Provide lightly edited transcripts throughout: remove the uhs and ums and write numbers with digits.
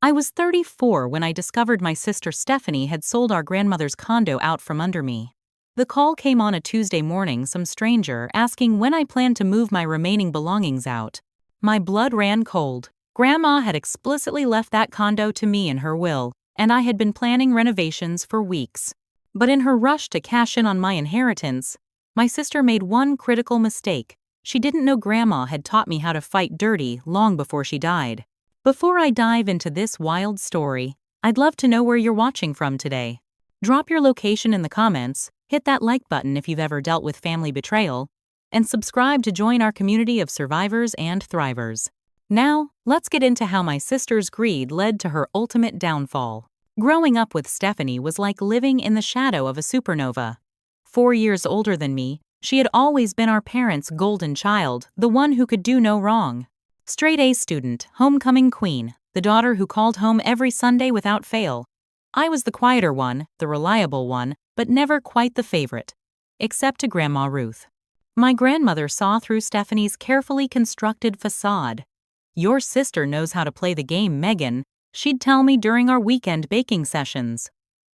I was 34 when I discovered my sister Stephanie had sold our grandmother's condo out from under me. The call came on a Tuesday morning, some stranger asking when I planned to move my remaining belongings out. My blood ran cold. Grandma had explicitly left that condo to me in her will, and I had been planning renovations for weeks. But in her rush to cash in on my inheritance, my sister made one critical mistake. She didn't know Grandma had taught me how to fight dirty long before she died. Before I dive into this wild story, I'd love to know where you're watching from today. Drop your location in the comments, hit that like button if you've ever dealt with family betrayal, and subscribe to join our community of survivors and thrivers. Now, let's get into how my sister's greed led to her ultimate downfall. Growing up with Stephanie was like living in the shadow of a supernova. 4 years older than me, she had always been our parents' golden child, the one who could do no wrong. Straight A student, homecoming queen, the daughter who called home every Sunday without fail. I was the quieter one, the reliable one, but never quite the favorite. Except to Grandma Ruth. My grandmother saw through Stephanie's carefully constructed facade. "Your sister knows how to play the game, Megan," she'd tell me during our weekend baking sessions.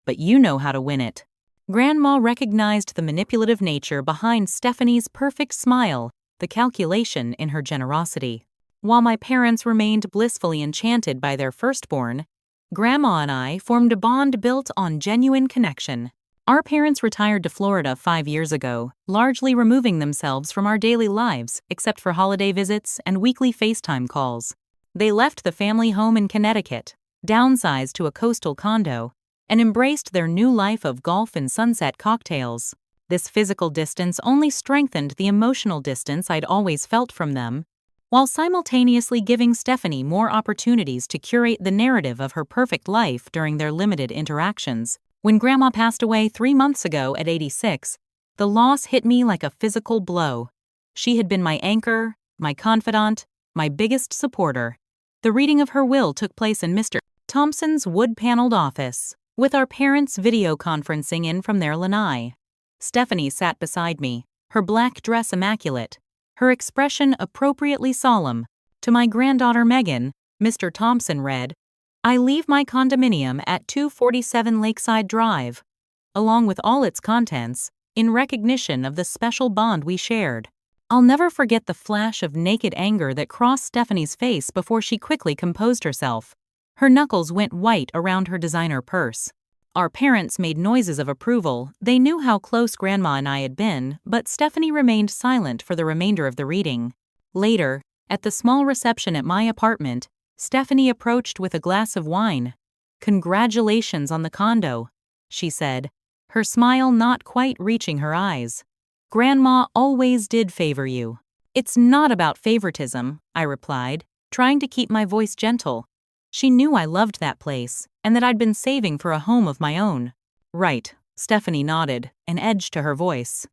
"But you know how to win it." Grandma recognized the manipulative nature behind Stephanie's perfect smile, the calculation in her generosity. While my parents remained blissfully enchanted by their firstborn, Grandma and I formed a bond built on genuine connection. Our parents retired to Florida 5 years ago, largely removing themselves from our daily lives except for holiday visits and weekly FaceTime calls. They left the family home in Connecticut, downsized to a coastal condo, and embraced their new life of golf and sunset cocktails. This physical distance only strengthened the emotional distance I'd always felt from them, while simultaneously giving Stephanie more opportunities to curate the narrative of her perfect life during their limited interactions. When Grandma passed away 3 months ago at 86, the loss hit me like a physical blow. She had been my anchor, my confidant, my biggest supporter. The reading of her will took place in Mr. Thompson's wood-paneled office, with our parents video conferencing in from their lanai. Stephanie sat beside me, her black dress immaculate, her expression appropriately solemn. To my granddaughter Megan, Mr. Thompson read, "I leave my condominium at 247 Lakeside Drive, along with all its contents, in recognition of the special bond we shared." I'll never forget the flash of naked anger that crossed Stephanie's face before she quickly composed herself. Her knuckles went white around her designer purse. Our parents made noises of approval. They knew how close Grandma and I had been, but Stephanie remained silent for the remainder of the reading. Later, at the small reception at my apartment, Stephanie approached with a glass of wine. "Congratulations on the condo," she said, her smile not quite reaching her eyes. "Grandma always did favor you." "It's not about favoritism," I replied, trying to keep my voice gentle. She knew I loved that place, and that I'd been saving for a home of my own. "Right," Stephanie nodded, an edge to her voice.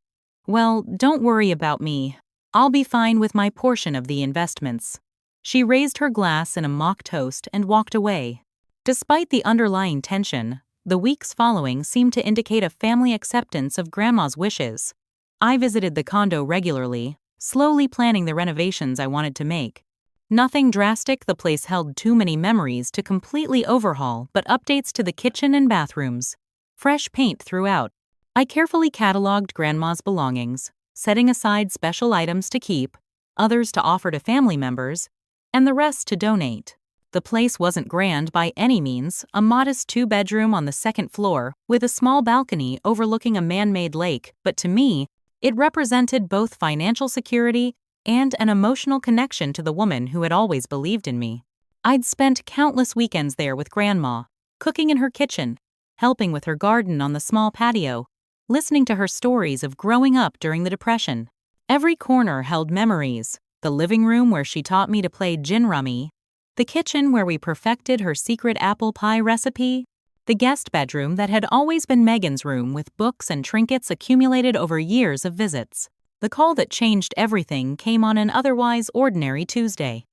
"Well, don't worry about me. I'll be fine with my portion of the investments." She raised her glass in a mock toast and walked away. Despite the underlying tension, the weeks following seemed to indicate a family acceptance of Grandma's wishes. I visited the condo regularly, slowly planning the renovations I wanted to make. Nothing drastic, the place held too many memories to completely overhaul, but updates to the kitchen and bathrooms. Fresh paint throughout. I carefully cataloged Grandma's belongings, setting aside special items to keep, others to offer to family members, and the rest to donate. The place wasn't grand by any means, a modest 2-bedroom on the second floor with a small balcony overlooking a man-made lake, but to me, it represented both financial security and an emotional connection to the woman who had always believed in me. I'd spent countless weekends there with Grandma, cooking in her kitchen, helping with her garden on the small patio, listening to her stories of growing up during the Depression. Every corner held memories: the living room where she taught me to play gin rummy, the kitchen where we perfected her secret apple pie recipe, the guest bedroom that had always been Megan's room with books and trinkets accumulated over years of visits. The call that changed everything came on an otherwise ordinary Tuesday.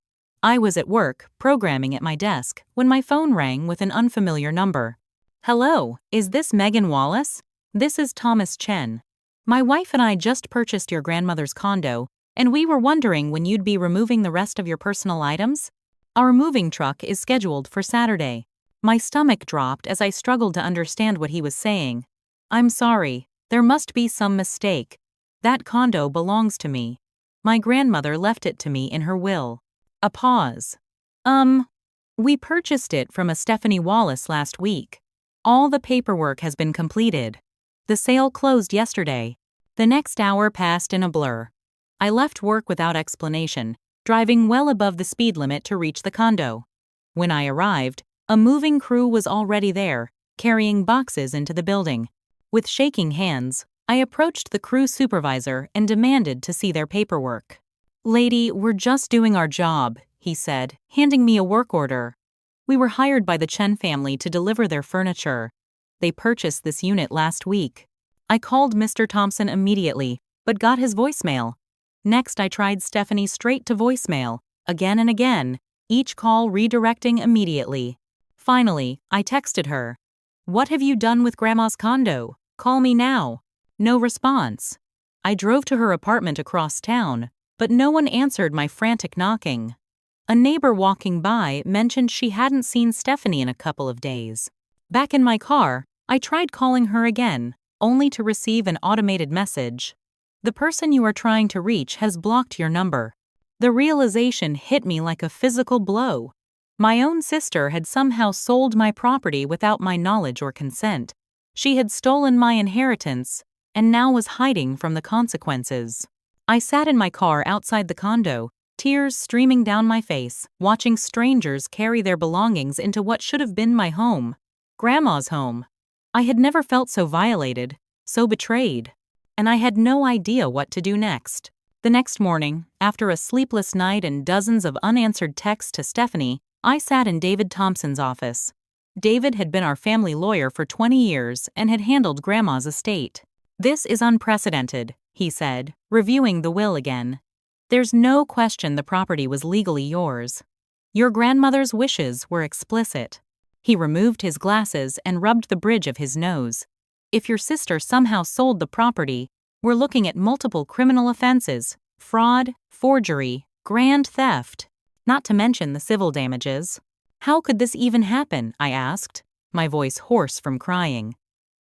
I was at work, programming at my desk, when my phone rang with an unfamiliar number. "Hello, is this Megan Wallace? This is Thomas Chen. My wife and I just purchased your grandmother's condo, and we were wondering when you'd be removing the rest of your personal items." Our moving truck is scheduled for Saturday. My stomach dropped as I struggled to understand what he was saying. I'm sorry, there must be some mistake. That condo belongs to me. My grandmother left it to me in her will. A pause. We purchased it from a Stephanie Wallace last week. All the paperwork has been completed. The sale closed yesterday. The next hour passed in a blur. I left work without explanation, driving well above the speed limit to reach the condo. When I arrived, a moving crew was already there, carrying boxes into the building. With shaking hands, I approached the crew supervisor and demanded to see their paperwork. "Lady, we're just doing our job," he said, handing me a work order. "We were hired by the Chen family to deliver their furniture. They purchased this unit last week." I called Mr. Thompson immediately, but got his voicemail. Next, I tried Stephanie straight to voicemail, again and again, each call redirecting immediately. Finally, I texted her. "What have you done with Grandma's condo? Call me now." No response. I drove to her apartment across town, but no one answered my frantic knocking. A neighbor walking by mentioned she hadn't seen Stephanie in a couple of days. Back in my car, I tried calling her again, only to receive an automated message. "The person you are trying to reach has blocked your number." The realization hit me like a physical blow. My own sister had somehow sold my property without my knowledge or consent. She had stolen my inheritance, and now was hiding from the consequences. I sat in my car outside the condo, tears streaming down my face, watching strangers carry their belongings into what should have been my home. Grandma's home. I had never felt so violated, so betrayed. And I had no idea what to do next. The next morning, after a sleepless night and dozens of unanswered texts to Stephanie, I sat in David Thompson's office. David had been our family lawyer for 20 years and had handled Grandma's estate. "This is unprecedented," he said, reviewing the will again. "There's no question the property was legally yours. Your grandmother's wishes were explicit." He removed his glasses and rubbed the bridge of his nose. "If your sister somehow sold the property, we're looking at multiple criminal offenses: fraud, forgery, grand theft, not to mention the civil damages." "How could this even happen?" I asked, my voice hoarse from crying.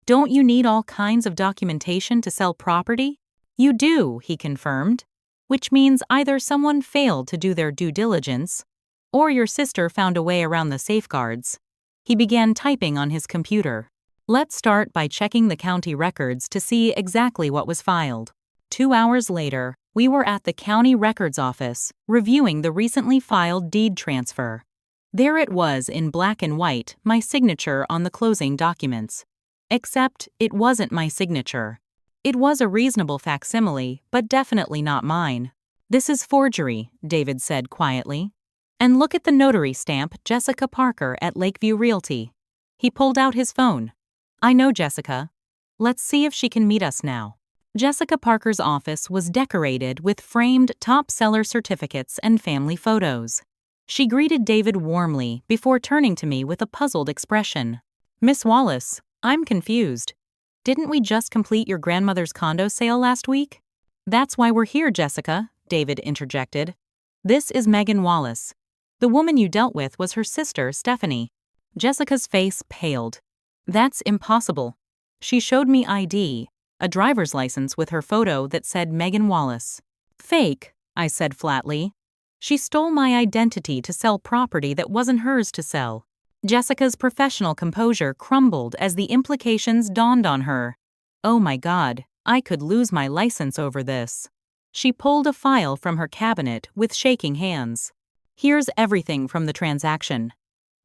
"Don't you need all kinds of documentation to sell property?" "You do," he confirmed, "which means either someone failed to do their due diligence, or your sister found a way around the safeguards." He began typing on his computer. "Let's start by checking the county records to see exactly what was filed." 2 hours later, we were at the county records office, reviewing the recently filed deed transfer. There it was in black and white, my signature on the closing documents. Except it wasn't my signature. It was a reasonable facsimile, but definitely not mine. "This is forgery," David said quietly. "And look at the notary stamp, Jessica Parker at Lakeview Realty." He pulled out his phone. "I know Jessica. Let's see if she can meet us now." Jessica Parker's office was decorated with framed top seller certificates and family photos. She greeted David warmly before turning to me with a puzzled expression. "Miss Wallace, I'm confused. Didn't we just complete your grandmother's condo sale last week?" "That's why we're here, Jessica," David interjected. "This is Megan Wallace. The woman you dealt with was her sister, Stephanie." Jessica's face paled. "That's impossible." She showed me ID, a driver's license with her photo that said Megan Wallace. "Fake," I said flatly. "She stole my identity to sell property that wasn't hers to sell." Jessica's professional composure crumbled as the implications dawned on her. Oh my God, I could lose my license over this. She pulled a file from her cabinet with shaking hands. "Here's everything from the transaction."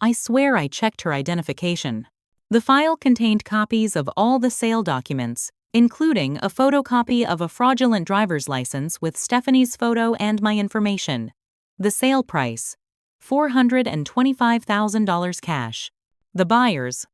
I swear I checked her identification. The file contained copies of all the sale documents, including a photocopy of a fraudulent driver's license with Stephanie's photo and my information. The sale price: $425,000 cash. The buyers: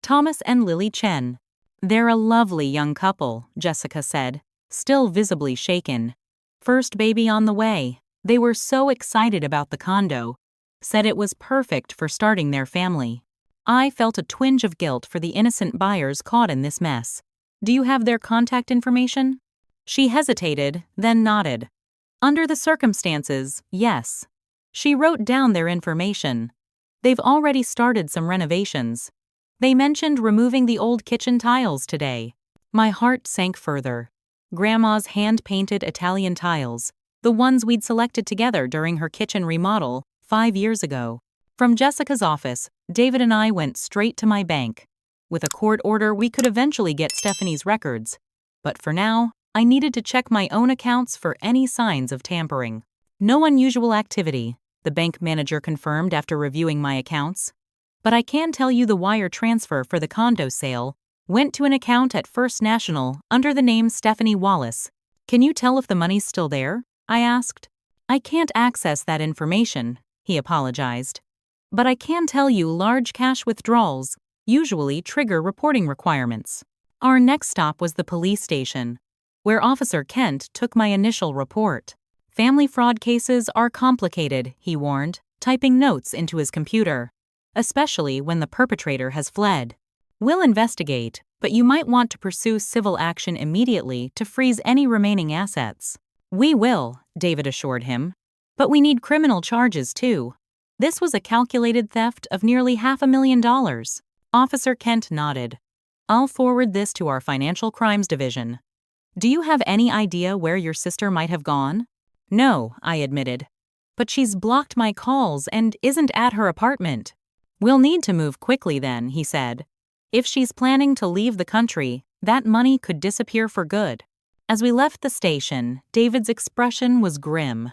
Thomas and Lily Chen. "They're a lovely young couple," Jessica said, still visibly shaken. "First baby on the way. They were so excited about the condo. Said it was perfect for starting their family." I felt a twinge of guilt for the innocent buyers caught in this mess. "Do you have their contact information?" She hesitated, then nodded. "Under the circumstances, yes." She wrote down their information. They've already started some renovations. They mentioned removing the old kitchen tiles today. My heart sank further. Grandma's hand-painted Italian tiles, the ones we'd selected together during her kitchen remodel 5 years ago. From Jessica's office, David and I went straight to my bank. With a court order, we could eventually get Stephanie's records. But for now, I needed to check my own accounts for any signs of tampering. No unusual activity, the bank manager confirmed after reviewing my accounts. But I can tell you the wire transfer for the condo sale went to an account at First National under the name Stephanie Wallace. Can you tell if the money's still there? I asked. I can't access that information, he apologized. But I can tell you large cash withdrawals usually trigger reporting requirements. Our next stop was the police station, where Officer Kent took my initial report. Family fraud cases are complicated, he warned, typing notes into his computer, especially when the perpetrator has fled. We'll investigate, but you might want to pursue civil action immediately to freeze any remaining assets. We will, David assured him. But we need criminal charges too. This was a calculated theft of nearly $500,000. Officer Kent nodded. I'll forward this to our Financial Crimes Division. Do you have any idea where your sister might have gone? No, I admitted. But she's blocked my calls and isn't at her apartment. We'll need to move quickly then, he said. If she's planning to leave the country, that money could disappear for good. As we left the station, David's expression was grim.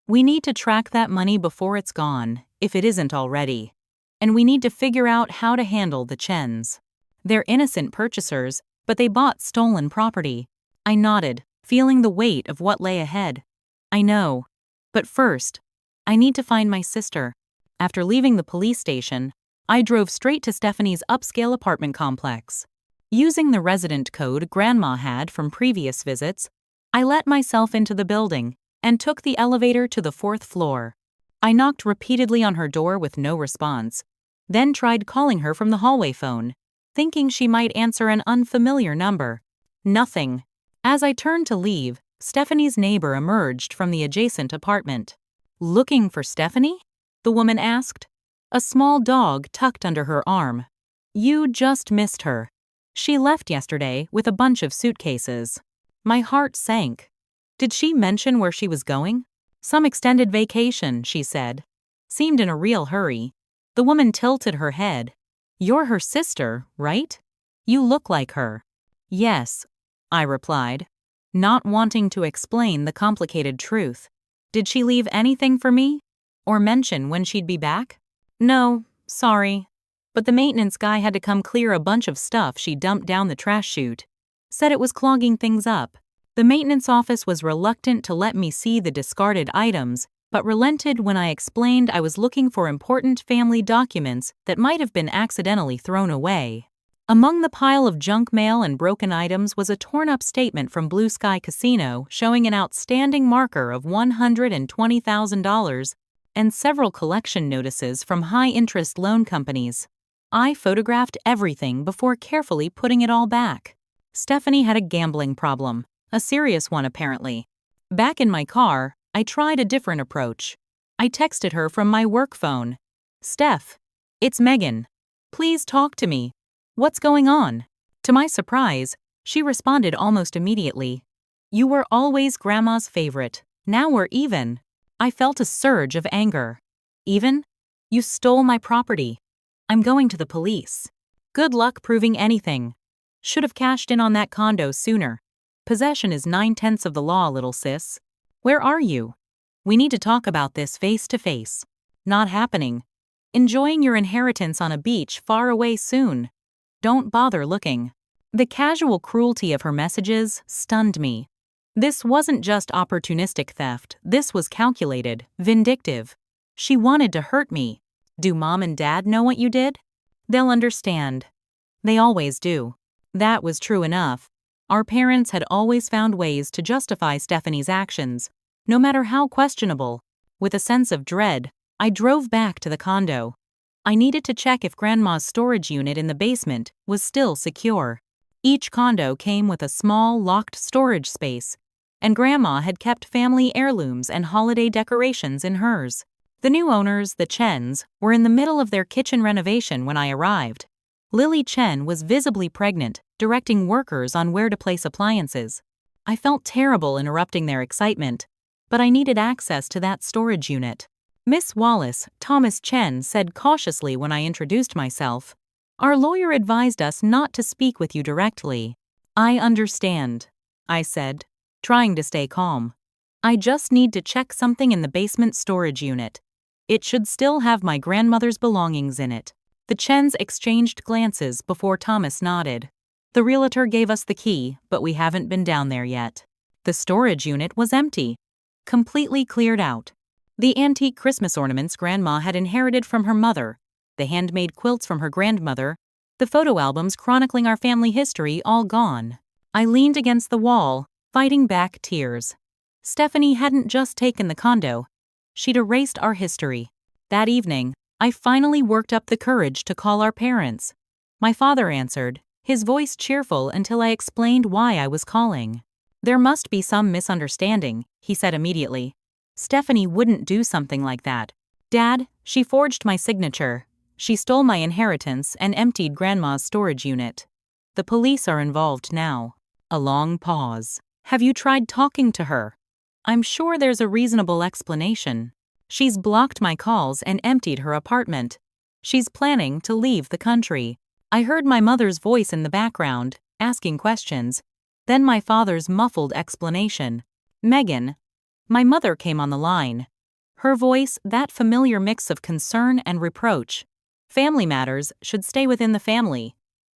We need to track that money before it's gone, if it isn't already. And we need to figure out how to handle the Chens. They're innocent purchasers, but they bought stolen property. I nodded, feeling the weight of what lay ahead. I know. But first, I need to find my sister. After leaving the police station, I drove straight to Stephanie's upscale apartment complex. Using the resident code Grandma had from previous visits, I let myself into the building and took the elevator to the 4th floor. I knocked repeatedly on her door with no response, then tried calling her from the hallway phone, thinking she might answer an unfamiliar number. Nothing. As I turned to leave, Stephanie's neighbor emerged from the adjacent apartment. Looking for Stephanie? The woman asked. A small dog tucked under her arm. You just missed her. She left yesterday with a bunch of suitcases. My heart sank. Did she mention where she was going? Some extended vacation, she said. Seemed in a real hurry. The woman tilted her head. You're her sister, right? You look like her. Yes, I replied, not wanting to explain the complicated truth. Did she leave anything for me? Or mention when she'd be back? No, sorry. But the maintenance guy had to come clear a bunch of stuff she dumped down the trash chute. Said it was clogging things up. The maintenance office was reluctant to let me see the discarded items, but relented when I explained I was looking for important family documents that might have been accidentally thrown away. Among the pile of junk mail and broken items was a torn-up statement from Blue Sky Casino showing an outstanding marker of $120,000 and several collection notices from high-interest loan companies. I photographed everything before carefully putting it all back. Stephanie had a gambling problem, a serious one apparently. Back in my car, I tried a different approach. I texted her from my work phone. Steph, it's Megan. Please talk to me. What's going on? To my surprise, she responded almost immediately. You were always Grandma's favorite. Now we're even. I felt a surge of anger. Even? You stole my property. I'm going to the police. Good luck proving anything. Should have cashed in on that condo sooner. Possession is 9/10 of the law, little sis. Where are you? We need to talk about this face to face. Not happening. Enjoying your inheritance on a beach far away soon. Don't bother looking. The casual cruelty of her messages stunned me. This wasn't just opportunistic theft, this was calculated, vindictive. She wanted to hurt me. Do Mom and Dad know what you did? They'll understand. They always do. That was true enough. Our parents had always found ways to justify Stephanie's actions, no matter how questionable. With a sense of dread, I drove back to the condo. I needed to check if Grandma's storage unit in the basement was still secure. Each condo came with a small, locked storage space, and Grandma had kept family heirlooms and holiday decorations in hers. The new owners, the Chens, were in the middle of their kitchen renovation when I arrived. Lily Chen was visibly pregnant, directing workers on where to place appliances. I felt terrible interrupting their excitement, but I needed access to that storage unit. Miss Wallace, Thomas Chen said cautiously when I introduced myself. Our lawyer advised us not to speak with you directly. I understand, I said, trying to stay calm. I just need to check something in the basement storage unit. It should still have my grandmother's belongings in it. The Chens exchanged glances before Thomas nodded. The realtor gave us the key, but we haven't been down there yet. The storage unit was empty. Completely cleared out. The antique Christmas ornaments Grandma had inherited from her mother, the handmade quilts from her grandmother, the photo albums chronicling our family history all gone. I leaned against the wall, fighting back tears. Stephanie hadn't just taken the condo. She'd erased our history. That evening, I finally worked up the courage to call our parents. My father answered, his voice cheerful until I explained why I was calling. There must be some misunderstanding, he said immediately. Stephanie wouldn't do something like that. Dad, she forged my signature. She stole my inheritance and emptied Grandma's storage unit. The police are involved now. A long pause. Have you tried talking to her? I'm sure there's a reasonable explanation. She's blocked my calls and emptied her apartment. She's planning to leave the country. I heard my mother's voice in the background, asking questions. Then my father's muffled explanation. Megan. My mother came on the line. Her voice, that familiar mix of concern and reproach. Family matters should stay within the family.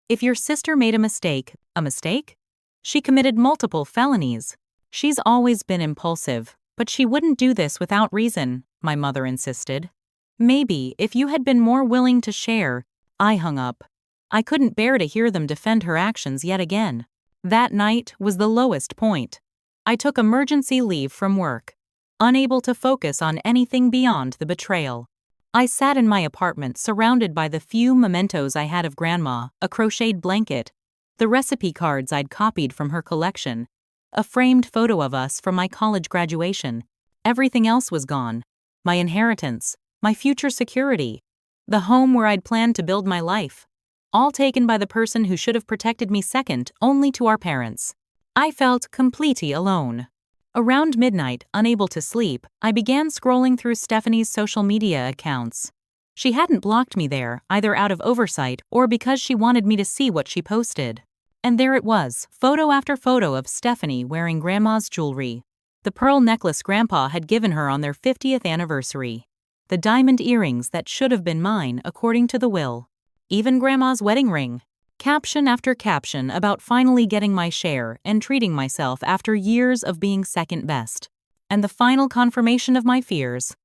If your sister made a mistake? She committed multiple felonies. She's always been impulsive, but she wouldn't do this without reason, my mother insisted. Maybe if you had been more willing to share. I hung up. I couldn't bear to hear them defend her actions yet again. That night was the lowest point. I took emergency leave from work, unable to focus on anything beyond the betrayal. I sat in my apartment surrounded by the few mementos I had of Grandma, a crocheted blanket, the recipe cards I'd copied from her collection, a framed photo of us from my college graduation. Everything else was gone. My inheritance, my future security, the home where I'd planned to build my life. All taken by the person who should have protected me second only to our parents. I felt completely alone. Around midnight, unable to sleep, I began scrolling through Stephanie's social media accounts. She hadn't blocked me there, either out of oversight or because she wanted me to see what she posted. And there it was, photo after photo of Stephanie wearing Grandma's jewelry. The pearl necklace Grandpa had given her on their 50th anniversary. The diamond earrings that should have been mine according to the will. Even Grandma's wedding ring. Caption after caption about finally getting my share and treating myself after years of being second best. And the final confirmation of my fears.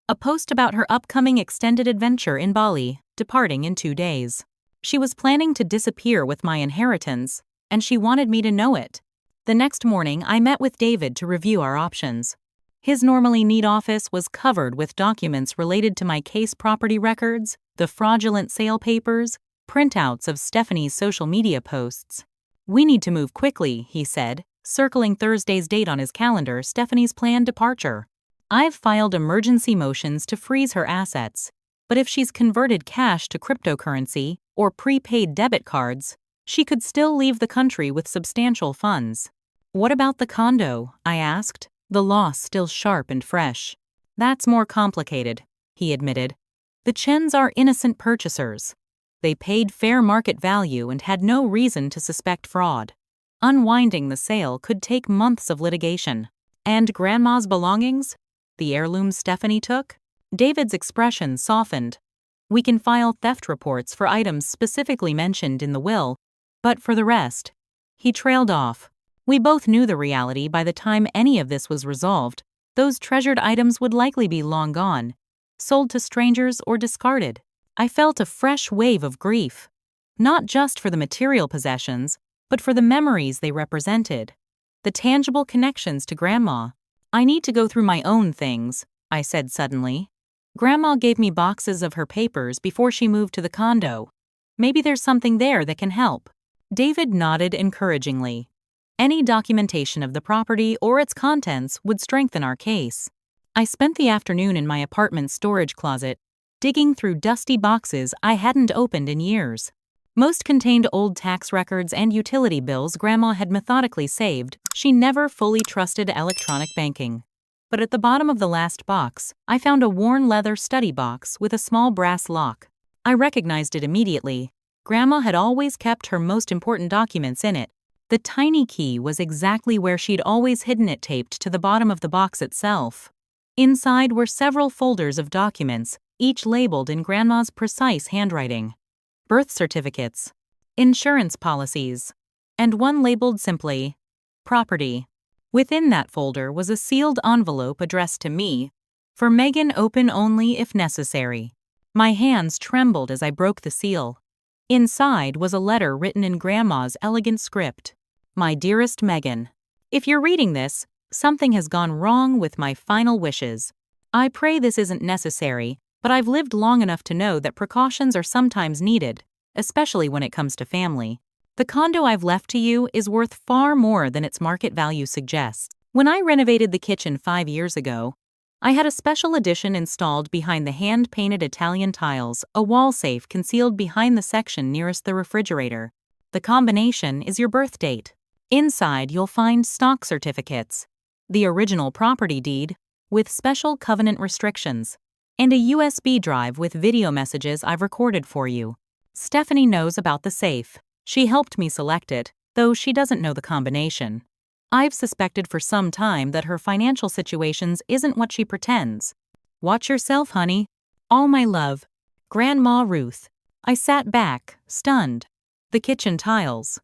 A post about her upcoming extended adventure in Bali, departing in 2 days. She was planning to disappear with my inheritance, and she wanted me to know it. The next morning, I met with David to review our options. His normally neat office was covered with documents related to my case property records, the fraudulent sale papers, printouts of Stephanie's social media posts. We need to move quickly, he said, circling Thursday's date on his calendar, Stephanie's planned departure. I've filed emergency motions to freeze her assets, but if she's converted cash to cryptocurrency or prepaid debit cards, she could still leave the country with substantial funds. What about the condo? I asked, the loss still sharp and fresh. That's more complicated, he admitted. The Chens are innocent purchasers. They paid fair market value and had no reason to suspect fraud. Unwinding the sale could take months of litigation. And Grandma's belongings? The heirlooms Stephanie took? David's expression softened. We can file theft reports for items specifically mentioned in the will, but for the rest. He trailed off. We both knew the reality by the time any of this was resolved. Those treasured items would likely be long gone, sold to strangers or discarded. I felt a fresh wave of grief, not just for the material possessions, but for the memories they represented, the tangible connections to Grandma. I need to go through my own things, I said suddenly. Grandma gave me boxes of her papers before she moved to the condo. Maybe there's something there that can help. David nodded encouragingly. Any documentation of the property or its contents would strengthen our case. I spent the afternoon in my apartment's storage closet, digging through dusty boxes I hadn't opened in years. Most contained old tax records and utility bills Grandma had methodically saved. She never fully trusted electronic banking. But at the bottom of the last box, I found a worn leather study box with a small brass lock. I recognized it immediately. Grandma had always kept her most important documents in it. The tiny key was exactly where she'd always hidden it, taped to the bottom of the box itself. Inside were several folders of documents, each labeled in Grandma's precise handwriting. Birth certificates, insurance policies, and one labeled simply, property. Within that folder was a sealed envelope addressed to me, for Megan, open only if necessary. My hands trembled as I broke the seal. Inside was a letter written in Grandma's elegant script. My dearest Megan, if you're reading this, something has gone wrong with my final wishes. I pray this isn't necessary, but I've lived long enough to know that precautions are sometimes needed, especially when it comes to family. The condo I've left to you is worth far more than its market value suggests. When I renovated the kitchen 5 years ago, I had a special addition installed behind the hand-painted Italian tiles, a wall safe concealed behind the section nearest the refrigerator. The combination is your birth date. Inside you'll find stock certificates, the original property deed, with special covenant restrictions, and a USB drive with video messages I've recorded for you. Stephanie knows about the safe. She helped me select it, though she doesn't know the combination. I've suspected for some time that her financial situations isn't what she pretends. Watch yourself, honey. All my love. Grandma Ruth. I sat back, stunned. The kitchen tiles.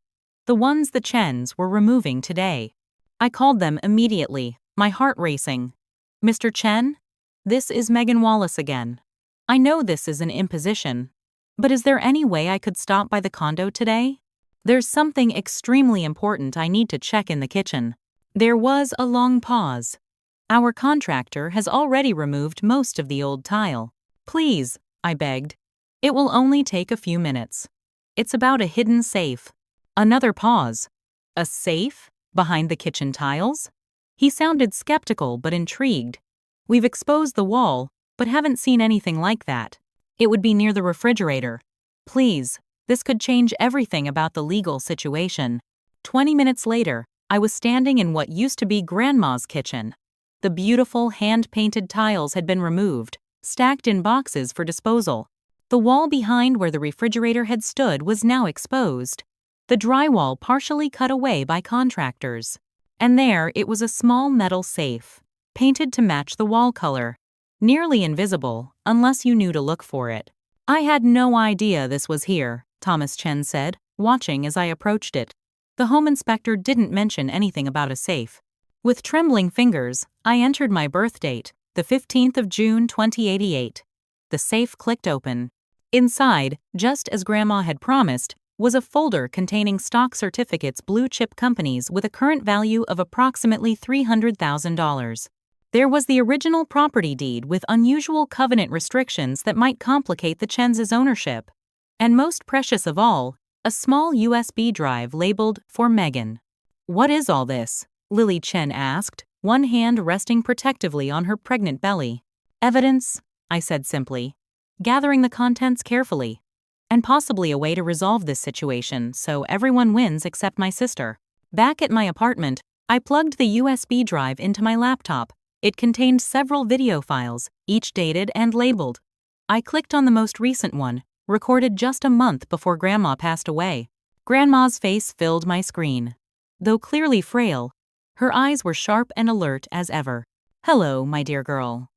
The ones the Chens were removing today. I called them immediately, my heart racing. Mr. Chen? This is Megan Wallace again. I know this is an imposition, but is there any way I could stop by the condo today? There's something extremely important I need to check in the kitchen. There was a long pause. Our contractor has already removed most of the old tile. Please, I begged. It will only take a few minutes. It's about a hidden safe. Another pause. A safe? Behind the kitchen tiles? He sounded skeptical but intrigued. We've exposed the wall, but haven't seen anything like that. It would be near the refrigerator. Please, this could change everything about the legal situation. 20 minutes later, I was standing in what used to be Grandma's kitchen. The beautiful hand-painted tiles had been removed, stacked in boxes for disposal. The wall behind where the refrigerator had stood was now exposed. The drywall partially cut away by contractors. And there it was, a small metal safe, painted to match the wall color. Nearly invisible, unless you knew to look for it. I had no idea this was here, Thomas Chen said, watching as I approached it. The home inspector didn't mention anything about a safe. With trembling fingers, I entered my birth date, the 15th of June 2088. The safe clicked open. Inside, just as Grandma had promised, was a folder containing stock certificates, blue-chip companies with a current value of approximately $300,000. There was the original property deed with unusual covenant restrictions that might complicate the Chen's ownership. And most precious of all, a small USB drive labeled for Megan. What is all this? Lily Chen asked, one hand resting protectively on her pregnant belly. Evidence, I said simply, gathering the contents carefully. And possibly a way to resolve this situation so everyone wins except my sister. Back at my apartment, I plugged the USB drive into my laptop. It contained several video files, each dated and labeled. I clicked on the most recent one, recorded just a month before Grandma passed away. Grandma's face filled my screen. Though clearly frail, her eyes were sharp and alert as ever. Hello, my dear girl.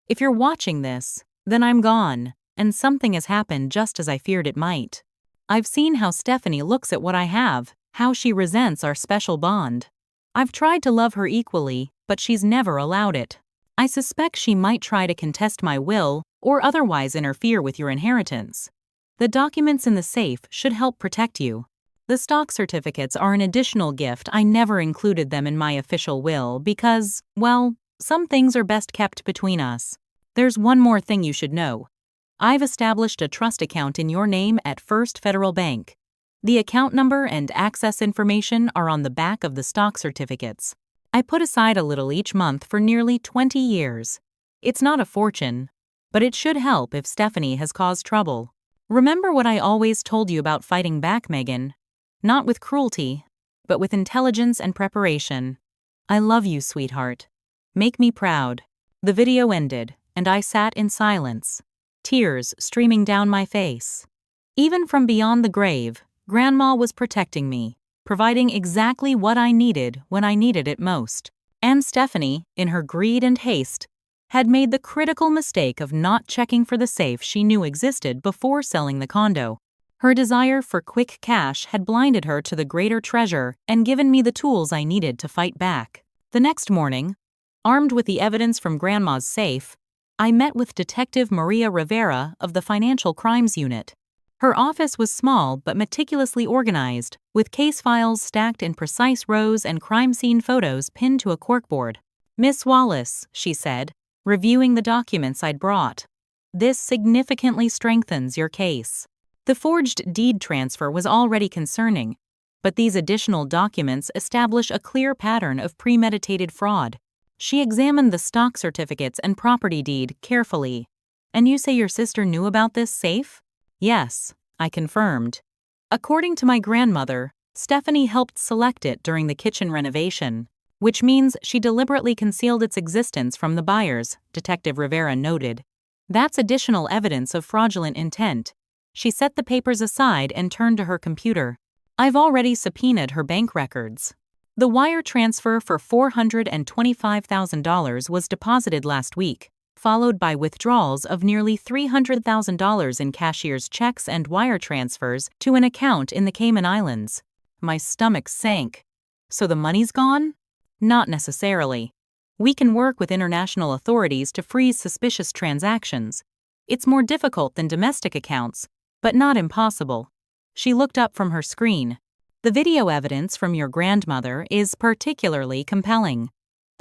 If you're watching this, then I'm gone, and something has happened just as I feared it might. I've seen how Stephanie looks at what I have, how she resents our special bond. I've tried to love her equally, but she's never allowed it. I suspect she might try to contest my will or otherwise interfere with your inheritance. The documents in the safe should help protect you. The stock certificates are an additional gift. I never included them in my official will because, well, some things are best kept between us. There's one more thing you should know. I've established a trust account in your name at First Federal Bank. The account number and access information are on the back of the stock certificates. I put aside a little each month for nearly 20 years. It's not a fortune, but it should help if Stephanie has caused trouble. Remember what I always told you about fighting back, Megan? Not with cruelty, but with intelligence and preparation. I love you, sweetheart. Make me proud. The video ended, and I sat in silence, tears streaming down my face. Even from beyond the grave, Grandma was protecting me, providing exactly what I needed when I needed it most. And Stephanie, in her greed and haste, had made the critical mistake of not checking for the safe she knew existed before selling the condo. Her desire for quick cash had blinded her to the greater treasure and given me the tools I needed to fight back. The next morning, armed with the evidence from Grandma's safe, I met with Detective Maria Rivera of the Financial Crimes Unit. Her office was small but meticulously organized, with case files stacked in precise rows and crime scene photos pinned to a corkboard. "Miss Wallace," she said, reviewing the documents I'd brought, "this significantly strengthens your case." The forged deed transfer was already concerning, but these additional documents establish a clear pattern of premeditated fraud. She examined the stock certificates and property deed carefully. "And you say your sister knew about this safe?" "Yes," I confirmed. "According to my grandmother, Stephanie helped select it during the kitchen renovation, which means she deliberately concealed its existence from the buyers," Detective Rivera noted. "That's additional evidence of fraudulent intent." She set the papers aside and turned to her computer. "I've already subpoenaed her bank records." The wire transfer for $425,000 was deposited last week, followed by withdrawals of nearly $300,000 in cashier's checks and wire transfers to an account in the Cayman Islands. My stomach sank. "So the money's gone?" "Not necessarily. We can work with international authorities to freeze suspicious transactions. It's more difficult than domestic accounts, but not impossible." She looked up from her screen. "The video evidence from your grandmother is particularly compelling.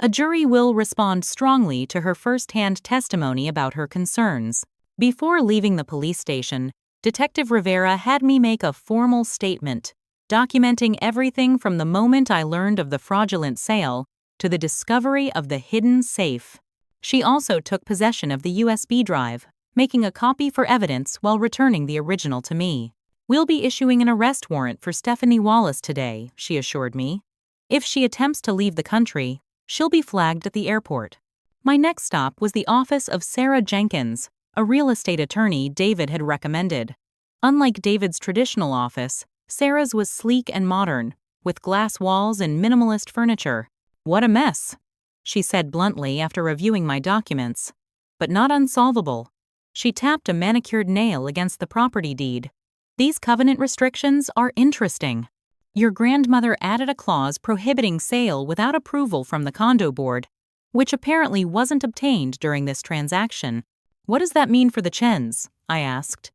A jury will respond strongly to her first-hand testimony about her concerns." Before leaving the police station, Detective Rivera had me make a formal statement, documenting everything from the moment I learned of the fraudulent sale to the discovery of the hidden safe. She also took possession of the USB drive, making a copy for evidence while returning the original to me. "We'll be issuing an arrest warrant for Stephanie Wallace today," she assured me. "If she attempts to leave the country, she'll be flagged at the airport." My next stop was the office of Sarah Jenkins, a real estate attorney David had recommended. Unlike David's traditional office, Sarah's was sleek and modern, with glass walls and minimalist furniture. "What a mess," she said bluntly after reviewing my documents. "But not unsolvable." She tapped a manicured nail against the property deed. "These covenant restrictions are interesting. Your grandmother added a clause prohibiting sale without approval from the condo board, which apparently wasn't obtained during this transaction. What does that mean for the Chens?" I asked,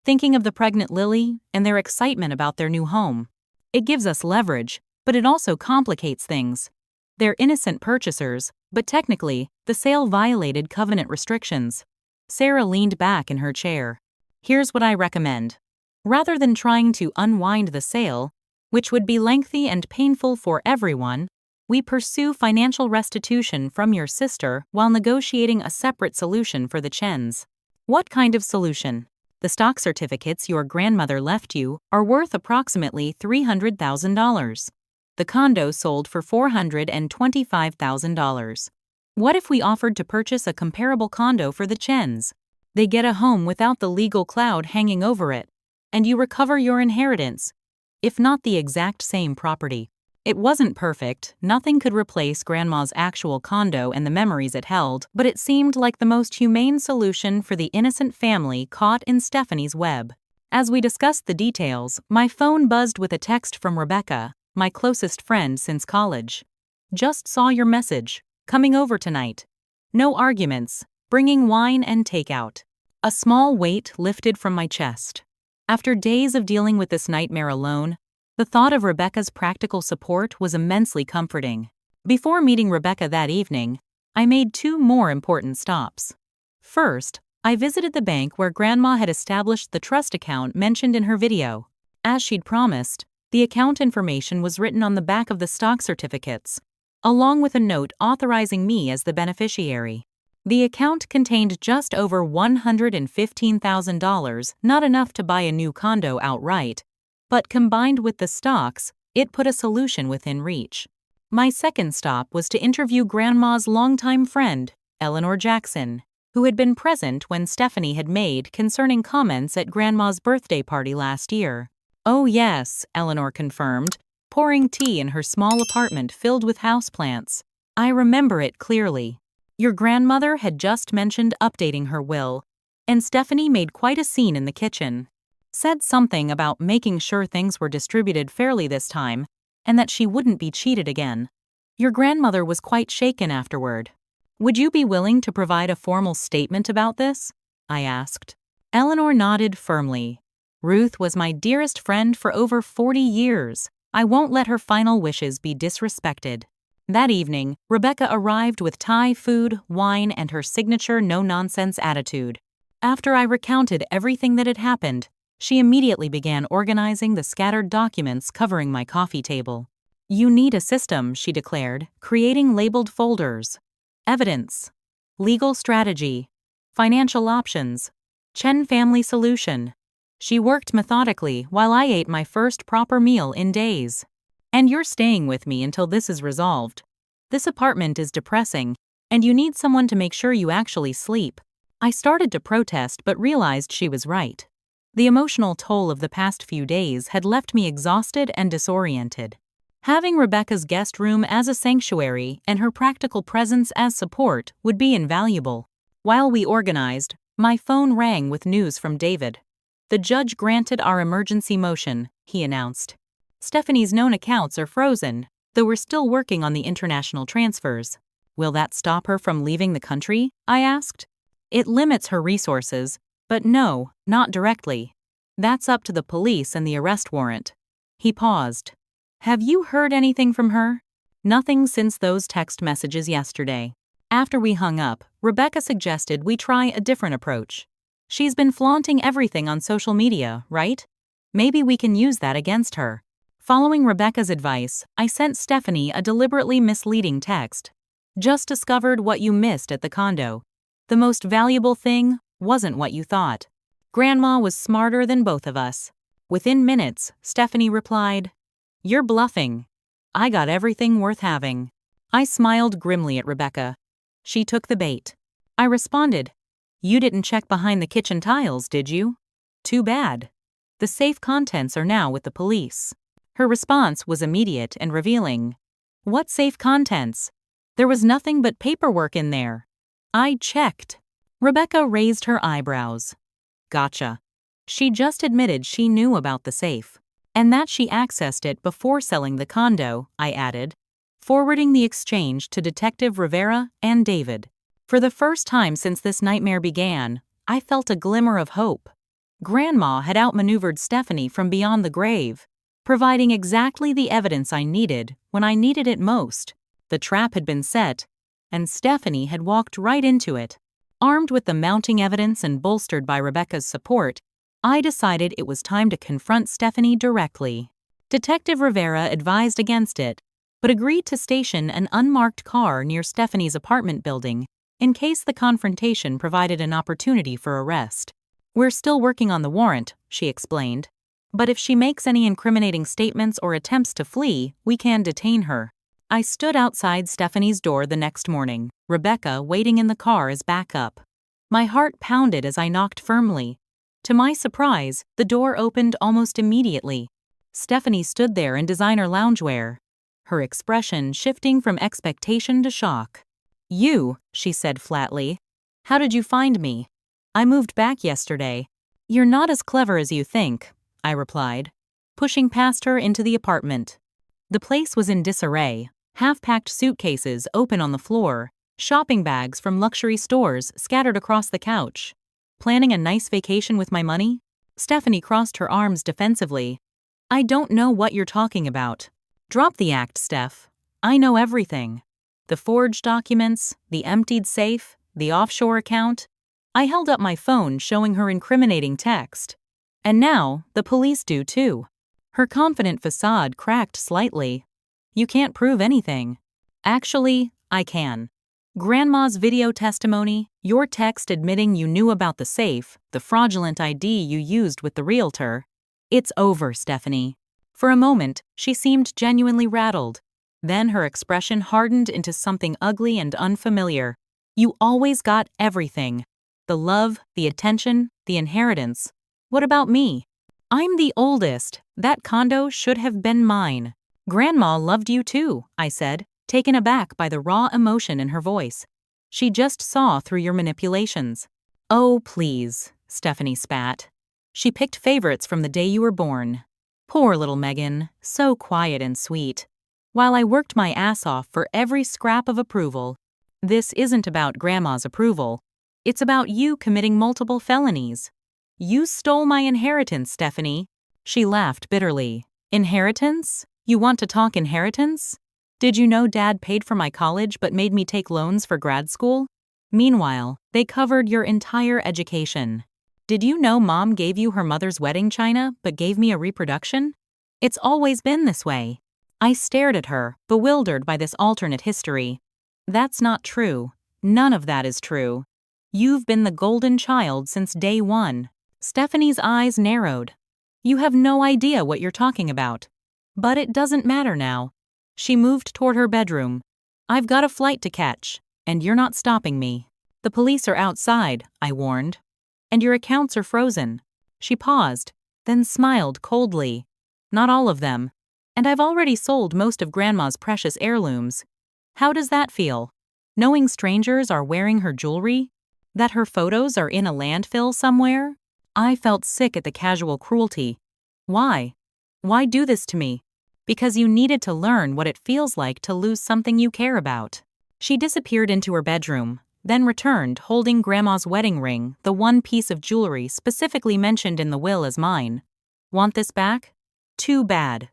thinking of the pregnant Lily and their excitement about their new home. "It gives us leverage, but it also complicates things. They're innocent purchasers, but technically, the sale violated covenant restrictions." Sarah leaned back in her chair. "Here's what I recommend. Rather than trying to unwind the sale, which would be lengthy and painful for everyone, we pursue financial restitution from your sister while negotiating a separate solution for the Chens." "What kind of solution?" "The stock certificates your grandmother left you are worth approximately $300,000. The condo sold for $425,000. What if we offered to purchase a comparable condo for the Chens? They get a home without the legal cloud hanging over it, and you recover your inheritance, if not the exact same property." It wasn't perfect, nothing could replace Grandma's actual condo and the memories it held, but it seemed like the most humane solution for the innocent family caught in Stephanie's web. As we discussed the details, my phone buzzed with a text from Rebecca, my closest friend since college. "Just saw your message. Coming over tonight. No arguments, bringing wine and takeout." A small weight lifted from my chest. After days of dealing with this nightmare alone, the thought of Rebecca's practical support was immensely comforting. Before meeting Rebecca that evening, I made two more important stops. First, I visited the bank where Grandma had established the trust account mentioned in her video. As she'd promised, the account information was written on the back of the stock certificates, along with a note authorizing me as the beneficiary. The account contained just over $115,000, not enough to buy a new condo outright, but combined with the stocks, it put a solution within reach. My second stop was to interview Grandma's longtime friend, Eleanor Jackson, who had been present when Stephanie had made concerning comments at Grandma's birthday party last year. "Oh yes," Eleanor confirmed, pouring tea in her small apartment filled with houseplants. "I remember it clearly. Your grandmother had just mentioned updating her will, and Stephanie made quite a scene in the kitchen. Said something about making sure things were distributed fairly this time, and that she wouldn't be cheated again. Your grandmother was quite shaken afterward. Would you be willing to provide a formal statement about this?" I asked. Eleanor nodded firmly. "Ruth was my dearest friend for over 40 years. I won't let her final wishes be disrespected." That evening, Rebecca arrived with Thai food, wine, and her signature no-nonsense attitude. After I recounted everything that had happened, she immediately began organizing the scattered documents covering my coffee table. "You need a system," she declared, creating labeled folders. Evidence, legal strategy, financial options, Chen family solution. She worked methodically while I ate my first proper meal in days. "And you're staying with me until this is resolved. This apartment is depressing, and you need someone to make sure you actually sleep." I started to protest but realized she was right. The emotional toll of the past few days had left me exhausted and disoriented. Having Rebecca's guest room as a sanctuary and her practical presence as support would be invaluable. While we organized, my phone rang with news from David. "The judge granted our emergency motion," he announced. "Stephanie's known accounts are frozen, though we're still working on the international transfers." "Will that stop her from leaving the country?" I asked. "It limits her resources, but no, not directly. That's up to the police and the arrest warrant." He paused. "Have you heard anything from her?" "Nothing since those text messages yesterday." After we hung up, Rebecca suggested we try a different approach. "She's been flaunting everything on social media, right? Maybe we can use that against her." Following Rebecca's advice, I sent Stephanie a deliberately misleading text. "Just discovered what you missed at the condo. The most valuable thing wasn't what you thought." Grandma was smarter than both of us. Within minutes, Stephanie replied, "You're bluffing. I got everything worth having." I smiled grimly at Rebecca. She took the bait. I responded, "You didn't check behind the kitchen tiles, did you? Too bad. The safe contents are now with the police." Her response was immediate and revealing. "What safe contents? There was nothing but paperwork in there." I checked. Rebecca raised her eyebrows. "Gotcha. She just admitted she knew about the safe, and that she accessed it before selling the condo," I added, forwarding the exchange to Detective Rivera and David. For the first time since this nightmare began, I felt a glimmer of hope. Grandma had outmaneuvered Stephanie from beyond the grave, providing exactly the evidence I needed when I needed it most. The trap had been set, and Stephanie had walked right into it. Armed with the mounting evidence and bolstered by Rebecca's support, I decided it was time to confront Stephanie directly. Detective Rivera advised against it, but agreed to station an unmarked car near Stephanie's apartment building in case the confrontation provided an opportunity for arrest. "We're still working on the warrant," she explained, "but if she makes any incriminating statements or attempts to flee, we can detain her." I stood outside Stephanie's door the next morning, Rebecca waiting in the car as backup. My heart pounded as I knocked firmly. To my surprise, the door opened almost immediately. Stephanie stood there in designer loungewear, her expression shifting from expectation to shock. "You," she said flatly. "How did you find me?" "I moved back yesterday." "You're not as clever as you think," I replied, pushing past her into the apartment. The place was in disarray, half-packed suitcases open on the floor, shopping bags from luxury stores scattered across the couch. "Planning a nice vacation with my money?" Stephanie crossed her arms defensively. "I don't know what you're talking about." "Drop the act, Steph. I know everything. The forged documents, the emptied safe, the offshore account." I held up my phone showing her incriminating text. "And now, the police do too." Her confident facade cracked slightly. "You can't prove anything." "Actually, I can. Grandma's video testimony, your text admitting you knew about the safe, the fraudulent ID you used with the realtor. It's over, Stephanie. For a moment, she seemed genuinely rattled. Then her expression hardened into something ugly and unfamiliar. You always got everything. The love, the attention, the inheritance. What about me? I'm the oldest. That condo should have been mine. Grandma loved you too, I said, taken aback by the raw emotion in her voice. She just saw through your manipulations. Oh, please, Stephanie spat. She picked favorites from the day you were born. Poor little Megan, so quiet and sweet. While I worked my ass off for every scrap of approval. This isn't about Grandma's approval. It's about you committing multiple felonies. You stole my inheritance, Stephanie. She laughed bitterly. Inheritance? You want to talk inheritance? Did you know Dad paid for my college but made me take loans for grad school? Meanwhile, they covered your entire education. Did you know Mom gave you her mother's wedding china but gave me a reproduction? It's always been this way. I stared at her, bewildered by this alternate history. That's not true. None of that is true. You've been the golden child since day one. Stephanie's eyes narrowed. You have no idea what you're talking about. But it doesn't matter now. She moved toward her bedroom. I've got a flight to catch, and you're not stopping me. The police are outside, I warned. And your accounts are frozen. She paused, then smiled coldly. Not all of them. And I've already sold most of Grandma's precious heirlooms. How does that feel? Knowing strangers are wearing her jewelry? That her photos are in a landfill somewhere? I felt sick at the casual cruelty. Why? Why do this to me? Because you needed to learn what it feels like to lose something you care about. She disappeared into her bedroom, then returned holding Grandma's wedding ring, the one piece of jewelry specifically mentioned in the will as mine. Want this back? Too bad.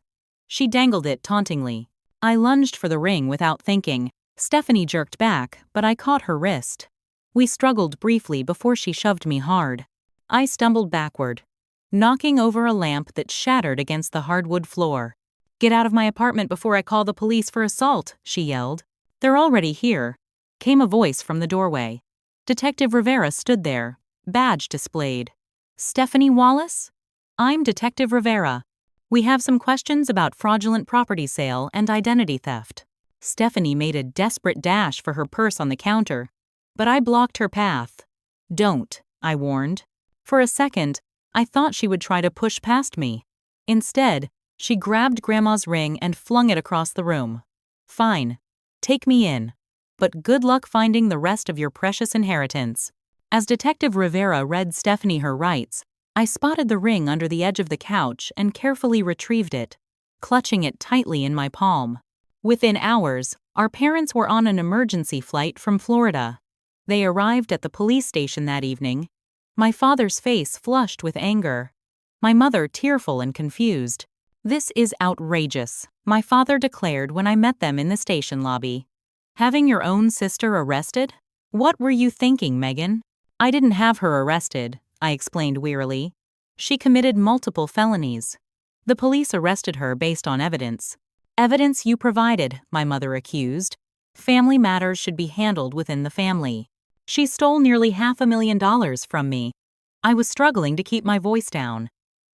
She dangled it tauntingly. I lunged for the ring without thinking. Stephanie jerked back, but I caught her wrist. We struggled briefly before she shoved me hard. I stumbled backward, knocking over a lamp that shattered against the hardwood floor. Get out of my apartment before I call the police for assault, she yelled. They're already here, came a voice from the doorway. Detective Rivera stood there, badge displayed. Stephanie Wallace? I'm Detective Rivera. We have some questions about fraudulent property sale and identity theft. Stephanie made a desperate dash for her purse on the counter, but I blocked her path. Don't, I warned. For a second, I thought she would try to push past me. Instead, she grabbed Grandma's ring and flung it across the room. Fine. Take me in. But good luck finding the rest of your precious inheritance. As Detective Rivera read Stephanie her rights, I spotted the ring under the edge of the couch and carefully retrieved it, clutching it tightly in my palm. Within hours, our parents were on an emergency flight from Florida. They arrived at the police station that evening, my father's face flushed with anger, my mother tearful and confused. This is outrageous, my father declared when I met them in the station lobby. Having your own sister arrested? What were you thinking, Megan? I didn't have her arrested, I explained wearily. She committed multiple felonies. The police arrested her based on evidence. Evidence you provided, my mother accused. Family matters should be handled within the family. She stole nearly $500,000 from me. I was struggling to keep my voice down.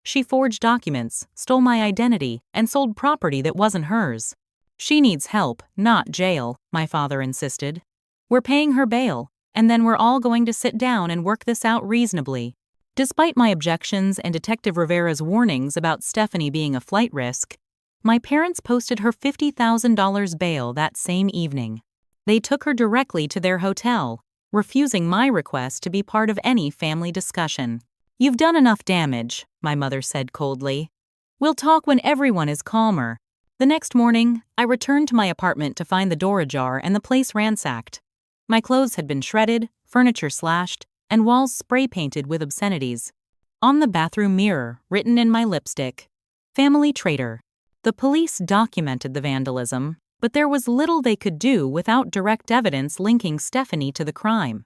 She forged documents, stole my identity, and sold property that wasn't hers. She needs help, not jail, my father insisted. We're paying her bail, and then we're all going to sit down and work this out reasonably. Despite my objections and Detective Rivera's warnings about Stephanie being a flight risk, my parents posted her $50,000 bail that same evening. They took her directly to their hotel, refusing my request to be part of any family discussion. You've done enough damage, my mother said coldly. We'll talk when everyone is calmer. The next morning, I returned to my apartment to find the door ajar and the place ransacked. My clothes had been shredded, furniture slashed, and walls spray-painted with obscenities. On the bathroom mirror, written in my lipstick, "Family Traitor." The police documented the vandalism, but there was little they could do without direct evidence linking Stephanie to the crime.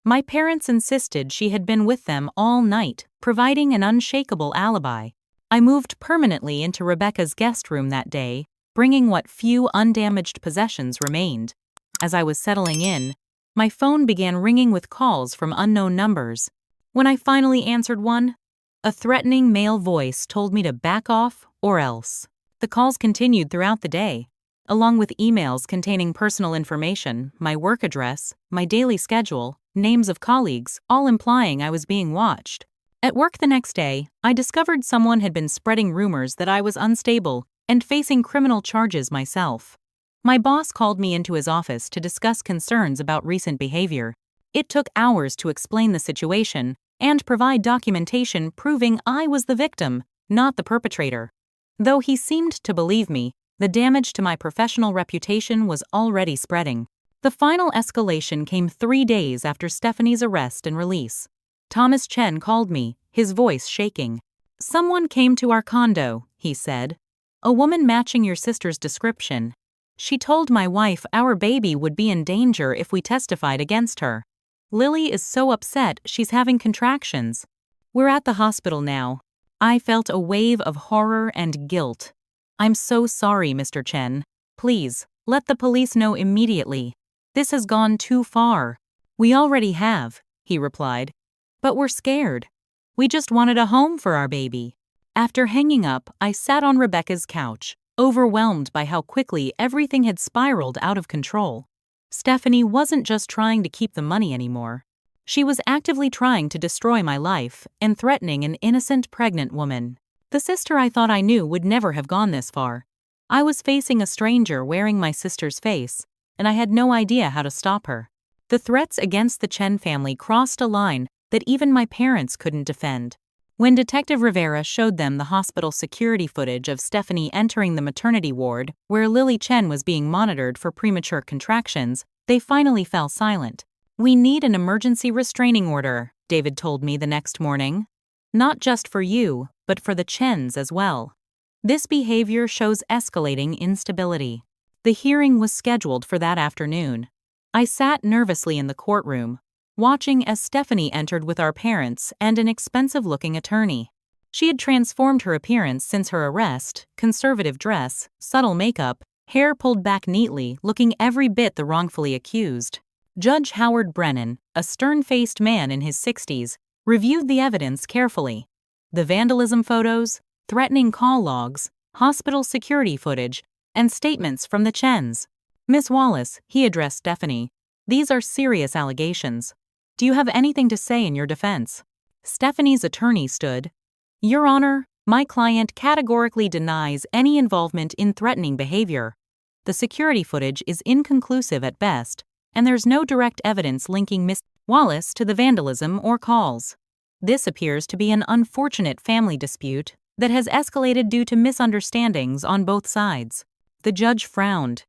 My parents insisted she had been with them all night, providing an unshakable alibi. I moved permanently into Rebecca's guest room that day, bringing what few undamaged possessions remained. As I was settling in, My phone began ringing with calls from unknown numbers. When I finally answered one, a threatening male voice told me to back off or else. The calls continued throughout the day, along with emails containing personal information, my work address, my daily schedule, names of colleagues, all implying I was being watched. At work the next day, I discovered someone had been spreading rumors that I was unstable and facing criminal charges myself. My boss called me into his office to discuss concerns about recent behavior. It took hours to explain the situation and provide documentation proving I was the victim, not the perpetrator. Though he seemed to believe me, the damage to my professional reputation was already spreading. The final escalation came 3 days after Stephanie's arrest and release. Thomas Chen called me, his voice shaking. "Someone came to our condo," he said. "A woman matching your sister's description. She told my wife our baby would be in danger if we testified against her. Lily is so upset she's having contractions. We're at the hospital now." I felt a wave of horror and guilt. "I'm so sorry, Mr. Chen. Please, let the police know immediately. This has gone too far." "We already have," he replied. "But we're scared. We just wanted a home for our baby." After hanging up, I sat on Rebecca's couch, overwhelmed by how quickly everything had spiraled out of control. Stephanie wasn't just trying to keep the money anymore. She was actively trying to destroy my life and threatening an innocent pregnant woman. The sister I thought I knew would never have gone this far. I was facing a stranger wearing my sister's face, and I had no idea how to stop her. The threats against the Chen family crossed a line that even my parents couldn't defend. When Detective Rivera showed them the hospital security footage of Stephanie entering the maternity ward where Lily Chen was being monitored for premature contractions, they finally fell silent. "We need an emergency restraining order," David told me the next morning. "Not just for you, but for the Chens as well. This behavior shows escalating instability." The hearing was scheduled for that afternoon. I sat nervously in the courtroom, watching as Stephanie entered with our parents and an expensive-looking attorney. She had transformed her appearance since her arrest: conservative dress, subtle makeup, hair pulled back neatly, looking every bit the wrongfully accused. Judge Howard Brennan, a stern-faced man in his 60s, reviewed the evidence carefully. The vandalism photos, threatening call logs, hospital security footage, and statements from the Chens. "Miss Wallace," he addressed Stephanie, "these are serious allegations. Do you have anything to say in your defense?" Stephanie's attorney stood. "Your Honor, my client categorically denies any involvement in threatening behavior. The security footage is inconclusive at best, and there's no direct evidence linking Miss Wallace to the vandalism or calls. This appears to be an unfortunate family dispute that has escalated due to misunderstandings on both sides." The judge frowned.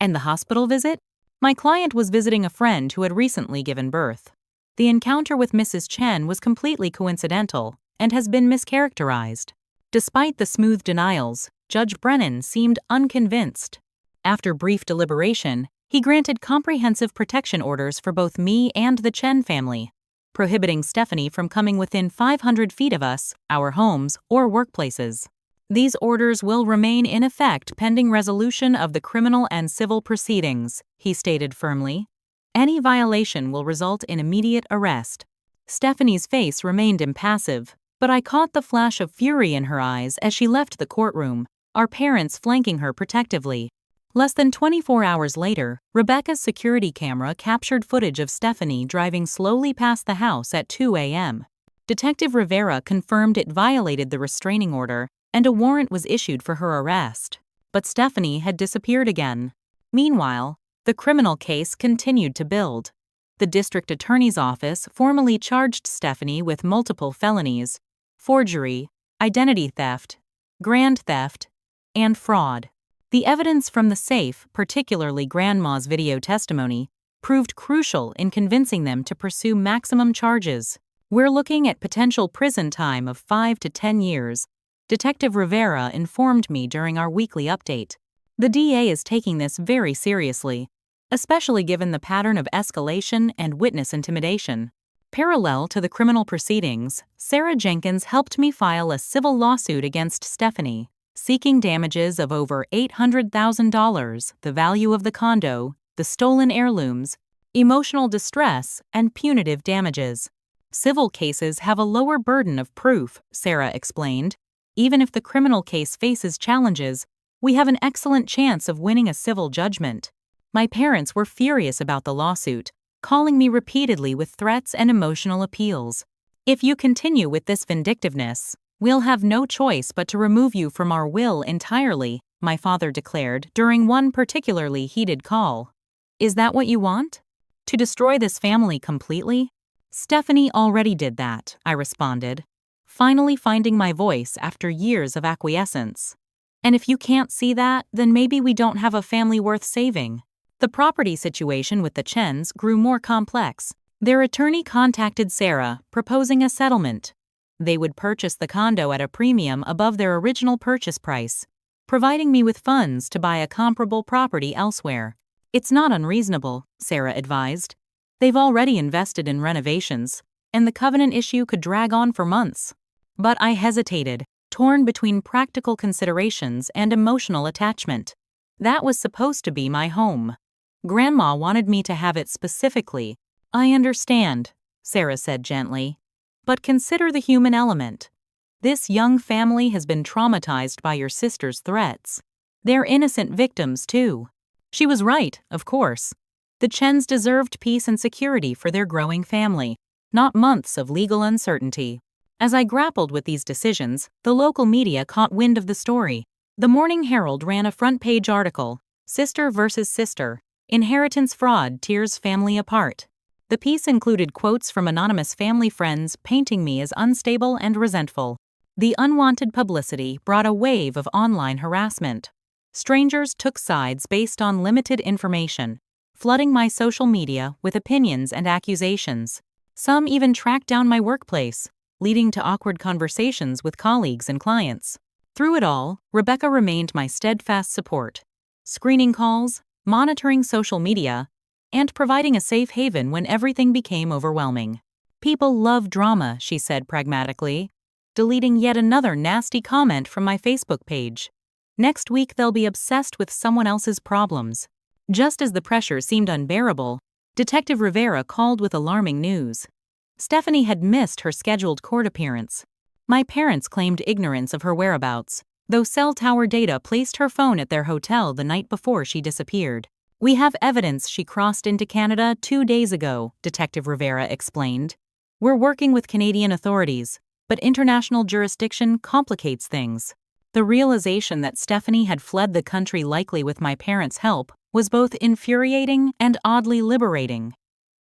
"And the hospital visit?" "My client was visiting a friend who had recently given birth. The encounter with Mrs. Chen was completely coincidental and has been mischaracterized." Despite the smooth denials, Judge Brennan seemed unconvinced. After brief deliberation, he granted comprehensive protection orders for both me and the Chen family, prohibiting Stephanie from coming within 500 feet of us, our homes, or workplaces. "These orders will remain in effect pending resolution of the criminal and civil proceedings," he stated firmly. "Any violation will result in immediate arrest." Stephanie's face remained impassive, but I caught the flash of fury in her eyes as she left the courtroom, our parents flanking her protectively. Less than 24 hours later, Rebecca's security camera captured footage of Stephanie driving slowly past the house at 2 a.m. Detective Rivera confirmed it violated the restraining order, and a warrant was issued for her arrest. But Stephanie had disappeared again. Meanwhile, the criminal case continued to build. The district attorney's office formally charged Stephanie with multiple felonies: forgery, identity theft, grand theft, and fraud. The evidence from the safe, particularly Grandma's video testimony, proved crucial in convincing them to pursue maximum charges. "We're looking at potential prison time of 5 to 10 years, Detective Rivera informed me during our weekly update. The DA is taking this very seriously, especially given the pattern of escalation and witness intimidation. Parallel to the criminal proceedings, Sarah Jenkins helped me file a civil lawsuit against Stephanie, seeking damages of over $800,000, the value of the condo, the stolen heirlooms, emotional distress, and punitive damages. Civil cases have a lower burden of proof, Sarah explained. Even if the criminal case faces challenges, we have an excellent chance of winning a civil judgment. My parents were furious about the lawsuit, calling me repeatedly with threats and emotional appeals. If you continue with this vindictiveness, we'll have no choice but to remove you from our will entirely, my father declared during one particularly heated call. Is that what you want? To destroy this family completely? Stephanie already did that, I responded, finally finding my voice after years of acquiescence. And if you can't see that, then maybe we don't have a family worth saving. The property situation with the Chens grew more complex. Their attorney contacted Sarah, proposing a settlement. They would purchase the condo at a premium above their original purchase price, providing me with funds to buy a comparable property elsewhere. It's not unreasonable, Sarah advised. They've already invested in renovations, and the covenant issue could drag on for months. But I hesitated, torn between practical considerations and emotional attachment. That was supposed to be my home. Grandma wanted me to have it specifically. I understand, Sarah said gently. But consider the human element. This young family has been traumatized by your sister's threats. They're innocent victims, too. She was right, of course. The Chens deserved peace and security for their growing family, not months of legal uncertainty. As I grappled with these decisions, the local media caught wind of the story. The Morning Herald ran a front-page article, Sister versus Sister, Inheritance Fraud Tears Family Apart. The piece included quotes from anonymous family friends painting me as unstable and resentful. The unwanted publicity brought a wave of online harassment. Strangers took sides based on limited information, flooding my social media with opinions and accusations. Some even tracked down my workplace, leading to awkward conversations with colleagues and clients. Through it all, Rebecca remained my steadfast support, screening calls, monitoring social media, and providing a safe haven when everything became overwhelming. People love drama, she said pragmatically, deleting yet another nasty comment from my Facebook page. Next week they'll be obsessed with someone else's problems. Just as the pressure seemed unbearable, Detective Rivera called with alarming news. Stephanie had missed her scheduled court appearance. My parents claimed ignorance of her whereabouts, though cell tower data placed her phone at their hotel the night before she disappeared. We have evidence she crossed into Canada 2 days ago, Detective Rivera explained. We're working with Canadian authorities, but international jurisdiction complicates things. The realization that Stephanie had fled the country, likely with my parents' help, was both infuriating and oddly liberating.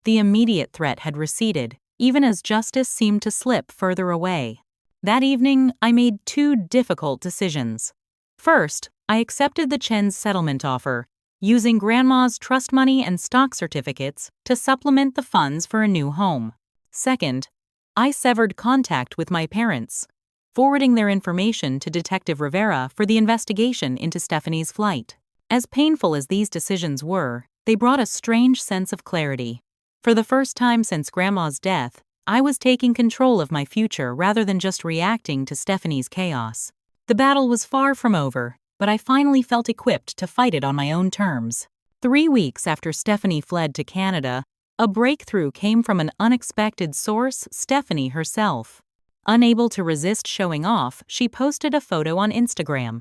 The immediate threat had receded, even as justice seemed to slip further away. That evening, I made 2 difficult decisions. First, I accepted the Chen's settlement offer, using Grandma's trust money and stock certificates to supplement the funds for a new home. Second, I severed contact with my parents, forwarding their information to Detective Rivera for the investigation into Stephanie's flight. As painful as these decisions were, they brought a strange sense of clarity. For the first time since Grandma's death, I was taking control of my future rather than just reacting to Stephanie's chaos. The battle was far from over, but I finally felt equipped to fight it on my own terms. 3 weeks after Stephanie fled to Canada, a breakthrough came from an unexpected source, Stephanie herself. Unable to resist showing off, she posted a photo on Instagram.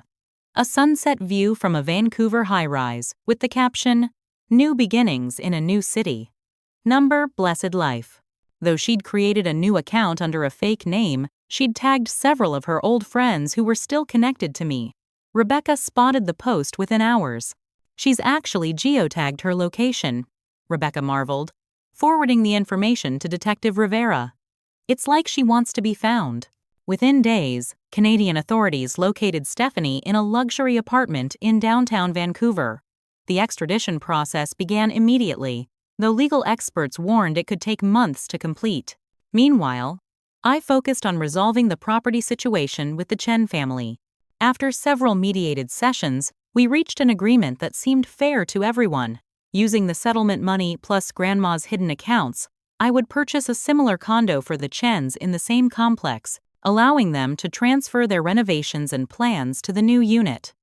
A sunset view from a Vancouver high-rise, with the caption, "New beginnings in a new city. Number blessed life." Though she'd created a new account under a fake name, she'd tagged several of her old friends who were still connected to me. Rebecca spotted the post within hours. "She's actually geotagged her location," Rebecca marveled, forwarding the information to Detective Rivera. "It's like she wants to be found." Within days, Canadian authorities located Stephanie in a luxury apartment in downtown Vancouver. The extradition process began immediately, though legal experts warned it could take months to complete. Meanwhile, I focused on resolving the property situation with the Chen family. After several mediated sessions, we reached an agreement that seemed fair to everyone. Using the settlement money plus Grandma's hidden accounts, I would purchase a similar condo for the Chens in the same complex, allowing them to transfer their renovations and plans to the new unit.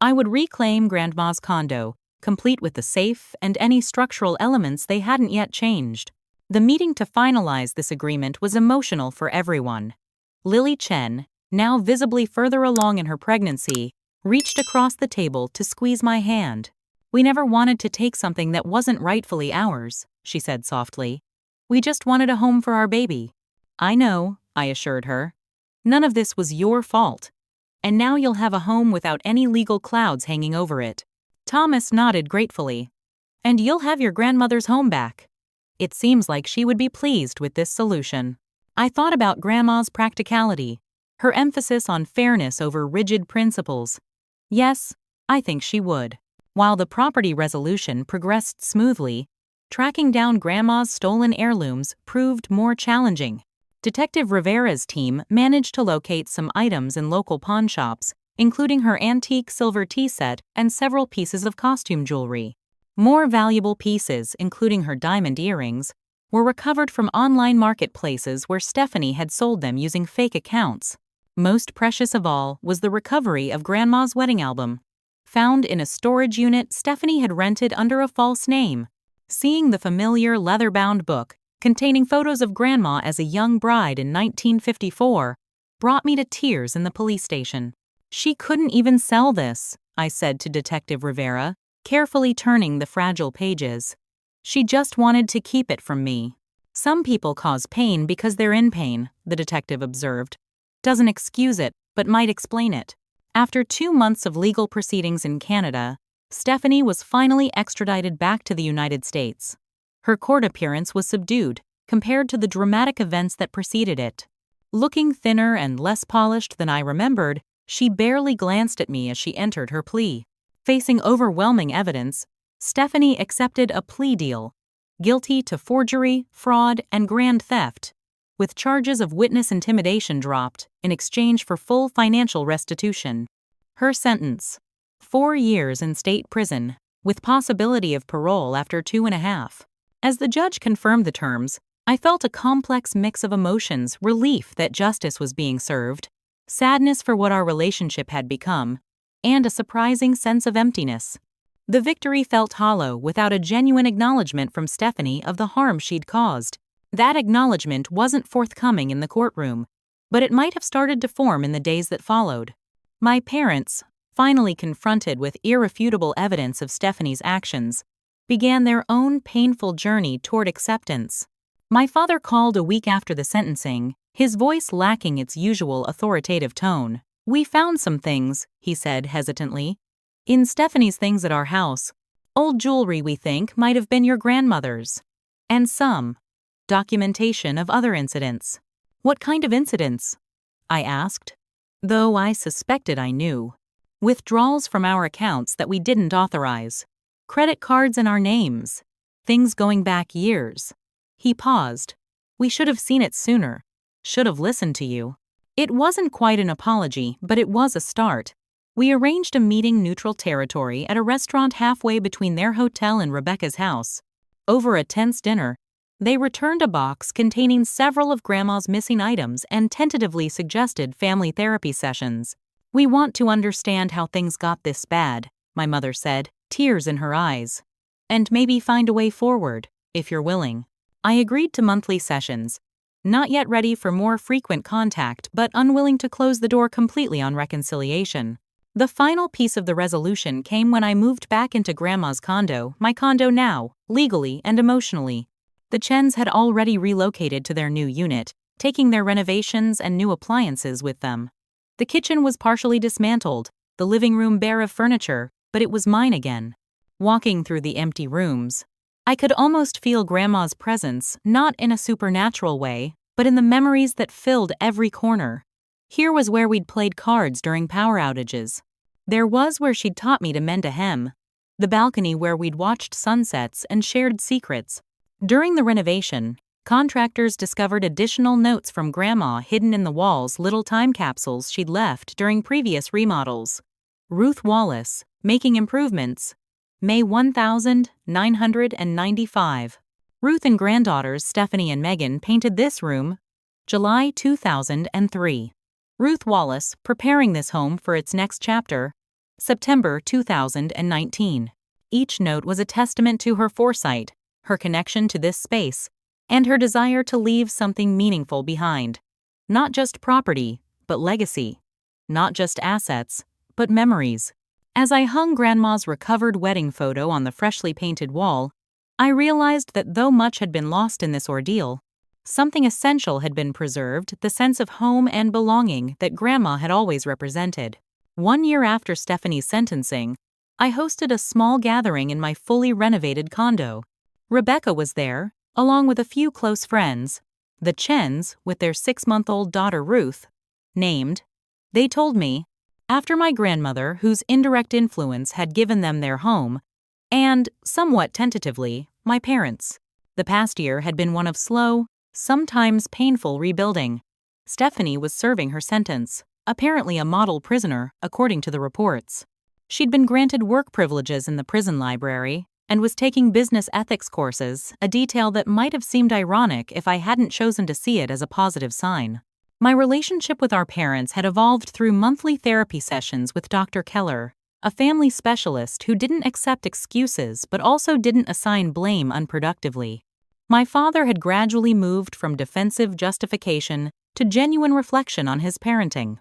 I would reclaim Grandma's condo, complete with the safe and any structural elements they hadn't yet changed. The meeting to finalize this agreement was emotional for everyone. Lily Chen, now visibly further along in her pregnancy, reached across the table to squeeze my hand. "We never wanted to take something that wasn't rightfully ours," she said softly. "We just wanted a home for our baby." "I know," I assured her. "None of this was your fault. And now you'll have a home without any legal clouds hanging over it." Thomas nodded gratefully. "And you'll have your grandmother's home back." It seems like she would be pleased with this solution. I thought about Grandma's practicality, her emphasis on fairness over rigid principles. Yes, I think she would. While the property resolution progressed smoothly, tracking down Grandma's stolen heirlooms proved more challenging. Detective Rivera's team managed to locate some items in local pawn shops, including her antique silver tea set and several pieces of costume jewelry. More valuable pieces, including her diamond earrings, were recovered from online marketplaces where Stephanie had sold them using fake accounts. Most precious of all was the recovery of Grandma's wedding album. Found in a storage unit Stephanie had rented under a false name. Seeing the familiar leather-bound book containing photos of Grandma as a young bride in 1954 brought me to tears in the police station. "She couldn't even sell this," I said to Detective Rivera, carefully turning the fragile pages. "She just wanted to keep it from me." "Some people cause pain because they're in pain," the detective observed. "Doesn't excuse it, but might explain it." After 2 months of legal proceedings in Canada, Stephanie was finally extradited back to the United States. Her court appearance was subdued compared to the dramatic events that preceded it. Looking thinner and less polished than I remembered, she barely glanced at me as she entered her plea. Facing overwhelming evidence, Stephanie accepted a plea deal, guilty to forgery, fraud, and grand theft, with charges of witness intimidation dropped in exchange for full financial restitution. Her sentence: 4 years in state prison, with possibility of parole after 2.5. As the judge confirmed the terms, I felt a complex mix of emotions: relief that justice was being served, sadness for what our relationship had become, and a surprising sense of emptiness. The victory felt hollow without a genuine acknowledgement from Stephanie of the harm she'd caused. That acknowledgement wasn't forthcoming in the courtroom, but it might have started to form in the days that followed. My parents, finally confronted with irrefutable evidence of Stephanie's actions, began their own painful journey toward acceptance. My father called a week after the sentencing, his voice lacking its usual authoritative tone. "We found some things," he said hesitantly, "in Stephanie's things at our house. Old jewelry we think might have been your grandmother's. And some documentation of other incidents." "What kind of incidents?" I asked, though I suspected I knew. "Withdrawals from our accounts that we didn't authorize. Credit cards in our names. Things going back years." He paused. "We should have seen it sooner. Should have listened to you." It wasn't quite an apology, but it was a start. We arranged a meeting neutral territory at a restaurant halfway between their hotel and Rebecca's house. Over a tense dinner, they returned a box containing several of Grandma's missing items and tentatively suggested family therapy sessions. "We want to understand how things got this bad," my mother said, tears in her eyes. "And maybe find a way forward, if you're willing." I agreed to monthly sessions, not yet ready for more frequent contact but unwilling to close the door completely on reconciliation. The final piece of the resolution came when I moved back into Grandma's condo, my condo now, legally and emotionally. The Chens had already relocated to their new unit, taking their renovations and new appliances with them. The kitchen was partially dismantled, the living room bare of furniture, but it was mine again. Walking through the empty rooms, I could almost feel Grandma's presence, not in a supernatural way, but in the memories that filled every corner. Here was where we'd played cards during power outages. There was where she'd taught me to mend a hem. The balcony where we'd watched sunsets and shared secrets. During the renovation, contractors discovered additional notes from Grandma hidden in the walls, little time capsules she'd left during previous remodels. Ruth Wallace, making improvements. May 1995. Ruth and granddaughters Stephanie and Megan painted this room. July 2003. Ruth Wallace, preparing this home for its next chapter. September 2019. each note was a testament to her foresight, her connection to this space, and her desire to leave something meaningful behind. Not just property, but legacy. Not just assets, but memories. As I hung Grandma's recovered wedding photo on the freshly painted wall, I realized that though much had been lost in this ordeal, something essential had been preserved, the sense of home and belonging that Grandma had always represented. 1 year after Stephanie's sentencing, I hosted a small gathering in my fully renovated condo. Rebecca was there, along with a few close friends. The Chens, with their 6-month-old daughter Ruth, named. They told me, after my grandmother, whose indirect influence had given them their home, and, somewhat tentatively, my parents. The past year had been one of slow, sometimes painful rebuilding. Stephanie was serving her sentence, apparently a model prisoner, according to the reports. She'd been granted work privileges in the prison library and was taking business ethics courses, a detail that might have seemed ironic if I hadn't chosen to see it as a positive sign. My relationship with our parents had evolved through monthly therapy sessions with Dr. Keller, a family specialist who didn't accept excuses but also didn't assign blame unproductively. My father had gradually moved from defensive justification to genuine reflection on his parenting.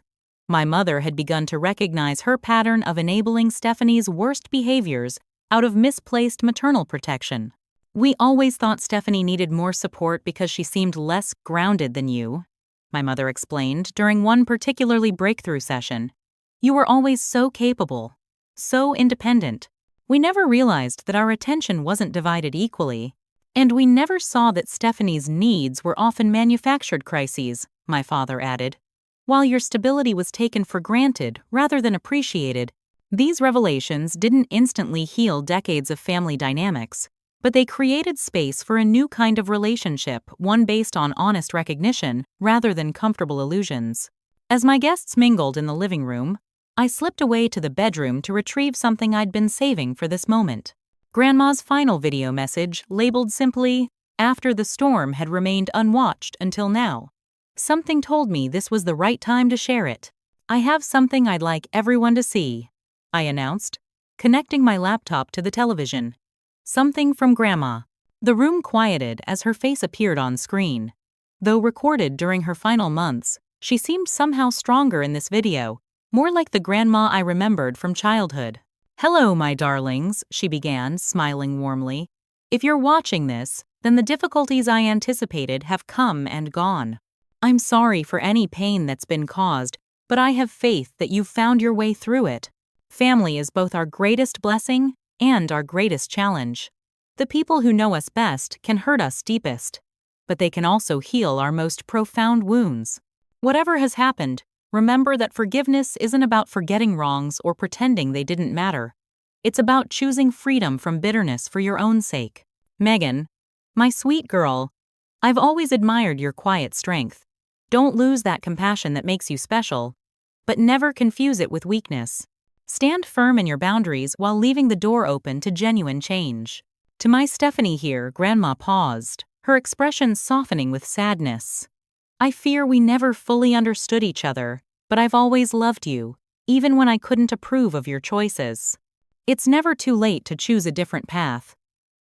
My mother had begun to recognize her pattern of enabling Stephanie's worst behaviors out of misplaced maternal protection. "We always thought Stephanie needed more support because she seemed less grounded than you," my mother explained during one particularly breakthrough session. "You were always so capable, so independent. We never realized that our attention wasn't divided equally, and we never saw that Stephanie's needs were often manufactured crises," my father added. "While your stability was taken for granted rather than appreciated, these revelations didn't instantly heal decades of family dynamics, but they created space for a new kind of relationship, one based on honest recognition rather than comfortable illusions." As my guests mingled in the living room, I slipped away to the bedroom to retrieve something I'd been saving for this moment. Grandma's final video message, labeled simply, "After the storm," had remained unwatched until now. Something told me this was the right time to share it. "I have something I'd like everyone to see," I announced, connecting my laptop to the television. "Something from Grandma." The room quieted as her face appeared on screen. Though recorded during her final months, she seemed somehow stronger in this video, more like the Grandma I remembered from childhood. "Hello, my darlings," she began, smiling warmly. "If you're watching this, then the difficulties I anticipated have come and gone. I'm sorry for any pain that's been caused, but I have faith that you've found your way through it. Family is both our greatest blessing and our greatest challenge. The people who know us best can hurt us deepest, but they can also heal our most profound wounds. Whatever has happened, remember that forgiveness isn't about forgetting wrongs or pretending they didn't matter. It's about choosing freedom from bitterness for your own sake. Megan, my sweet girl, I've always admired your quiet strength. Don't lose that compassion that makes you special, but never confuse it with weakness. Stand firm in your boundaries while leaving the door open to genuine change." To my Stephanie here, Grandma paused, her expression softening with sadness. "I fear we never fully understood each other, but I've always loved you, even when I couldn't approve of your choices. It's never too late to choose a different path.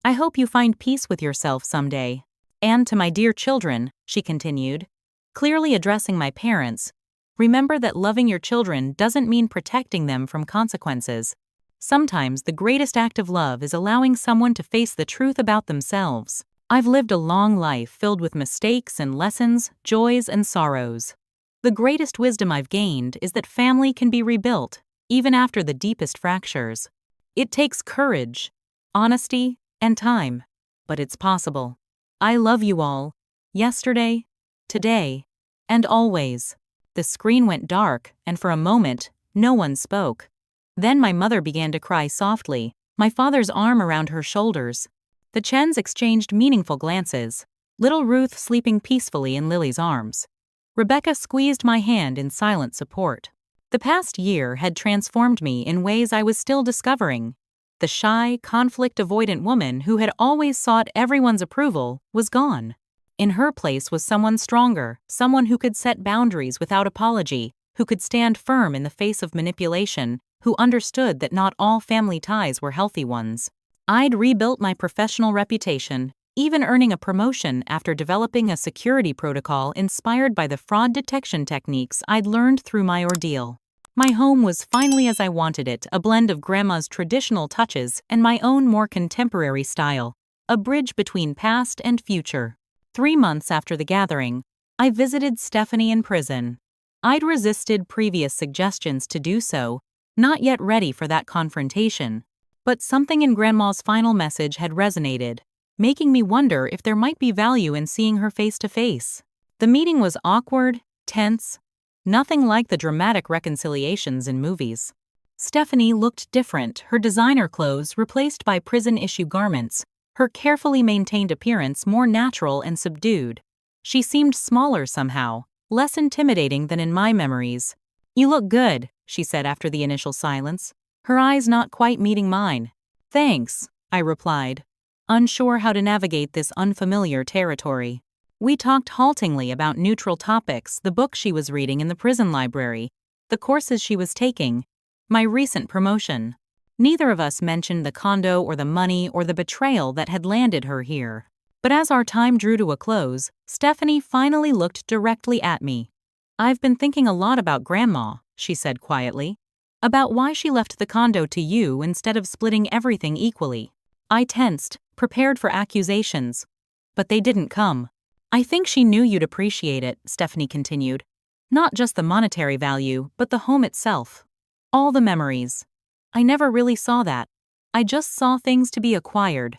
I hope you find peace with yourself someday. And to my dear children," she continued, clearly addressing my parents, "remember that loving your children doesn't mean protecting them from consequences. Sometimes the greatest act of love is allowing someone to face the truth about themselves. I've lived a long life filled with mistakes and lessons, joys and sorrows. The greatest wisdom I've gained is that family can be rebuilt, even after the deepest fractures. It takes courage, honesty, and time, but it's possible. I love you all, yesterday, today, and always." The screen went dark, and for a moment, no one spoke. Then my mother began to cry softly, my father's arm around her shoulders. The Chens exchanged meaningful glances, little Ruth sleeping peacefully in Lily's arms. Rebecca squeezed my hand in silent support. The past year had transformed me in ways I was still discovering. The shy, conflict-avoidant woman who had always sought everyone's approval was gone. In her place was someone stronger, someone who could set boundaries without apology, who could stand firm in the face of manipulation, who understood that not all family ties were healthy ones. I'd rebuilt my professional reputation, even earning a promotion after developing a security protocol inspired by the fraud detection techniques I'd learned through my ordeal. My home was finally as I wanted it, a blend of Grandma's traditional touches and my own more contemporary style, a bridge between past and future. 3 months after the gathering, I visited Stephanie in prison. I'd resisted previous suggestions to do so, not yet ready for that confrontation. But something in Grandma's final message had resonated, making me wonder if there might be value in seeing her face to face. The meeting was awkward, tense, nothing like the dramatic reconciliations in movies. Stephanie looked different, her designer clothes replaced by prison-issue garments, her carefully maintained appearance more natural and subdued. She seemed smaller somehow, less intimidating than in my memories. "You look good," she said after the initial silence, her eyes not quite meeting mine. "Thanks," I replied, unsure how to navigate this unfamiliar territory. We talked haltingly about neutral topics, the book she was reading in the prison library, the courses she was taking, my recent promotion. Neither of us mentioned the condo or the money or the betrayal that had landed her here. But as our time drew to a close, Stephanie finally looked directly at me. "I've been thinking a lot about Grandma," she said quietly, "about why she left the condo to you instead of splitting everything equally." I tensed, prepared for accusations. But they didn't come. "I think she knew you'd appreciate it," Stephanie continued. "Not just the monetary value, but the home itself. All the memories. I never really saw that. I just saw things to be acquired."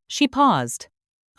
She paused.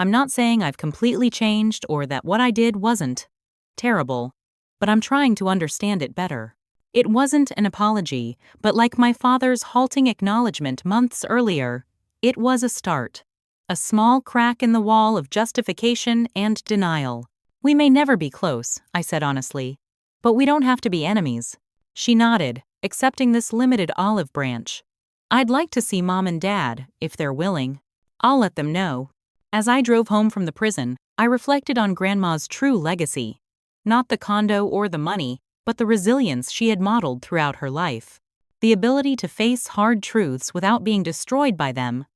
"I'm not saying I've completely changed or that what I did wasn't terrible, but I'm trying to understand it better." It wasn't an apology, but like my father's halting acknowledgement months earlier, it was a start. A small crack in the wall of justification and denial. "We may never be close," I said honestly, "but we don't have to be enemies." She nodded, accepting this limited olive branch. "I'd like to see Mom and Dad, if they're willing. I'll let them know." As I drove home from the prison, I reflected on Grandma's true legacy. Not the condo or the money, but the resilience she had modeled throughout her life. The ability to face hard truths without being destroyed by them.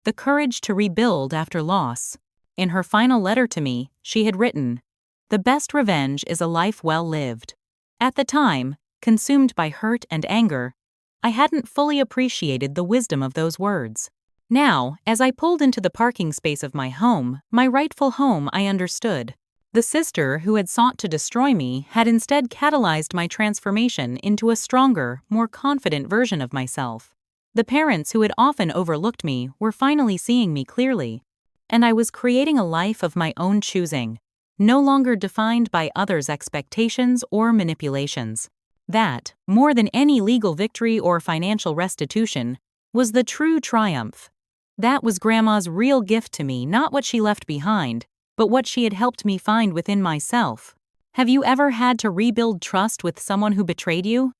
The courage to rebuild after loss. In her final letter to me, she had written, "The best revenge is a life well lived." At the time, consumed by hurt and anger, I hadn't fully appreciated the wisdom of those words. Now, as I pulled into the parking space of my home, my rightful home, I understood. The sister who had sought to destroy me had instead catalyzed my transformation into a stronger, more confident version of myself. The parents who had often overlooked me were finally seeing me clearly. And I was creating a life of my own choosing, no longer defined by others' expectations or manipulations. That, more than any legal victory or financial restitution, was the true triumph. That was Grandma's real gift to me, not what she left behind, but what she had helped me find within myself. Have you ever had to rebuild trust with someone who betrayed you?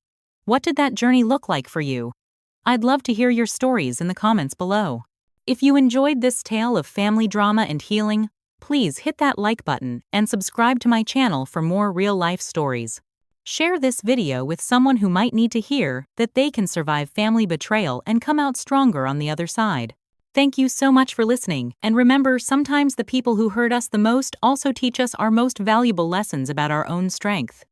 What did that journey look like for you? I'd love to hear your stories in the comments below. If you enjoyed this tale of family drama and healing, please hit that like button and subscribe to my channel for more real-life stories. Share this video with someone who might need to hear that they can survive family betrayal and come out stronger on the other side. Thank you so much for listening, and remember, sometimes the people who hurt us the most also teach us our most valuable lessons about our own strength.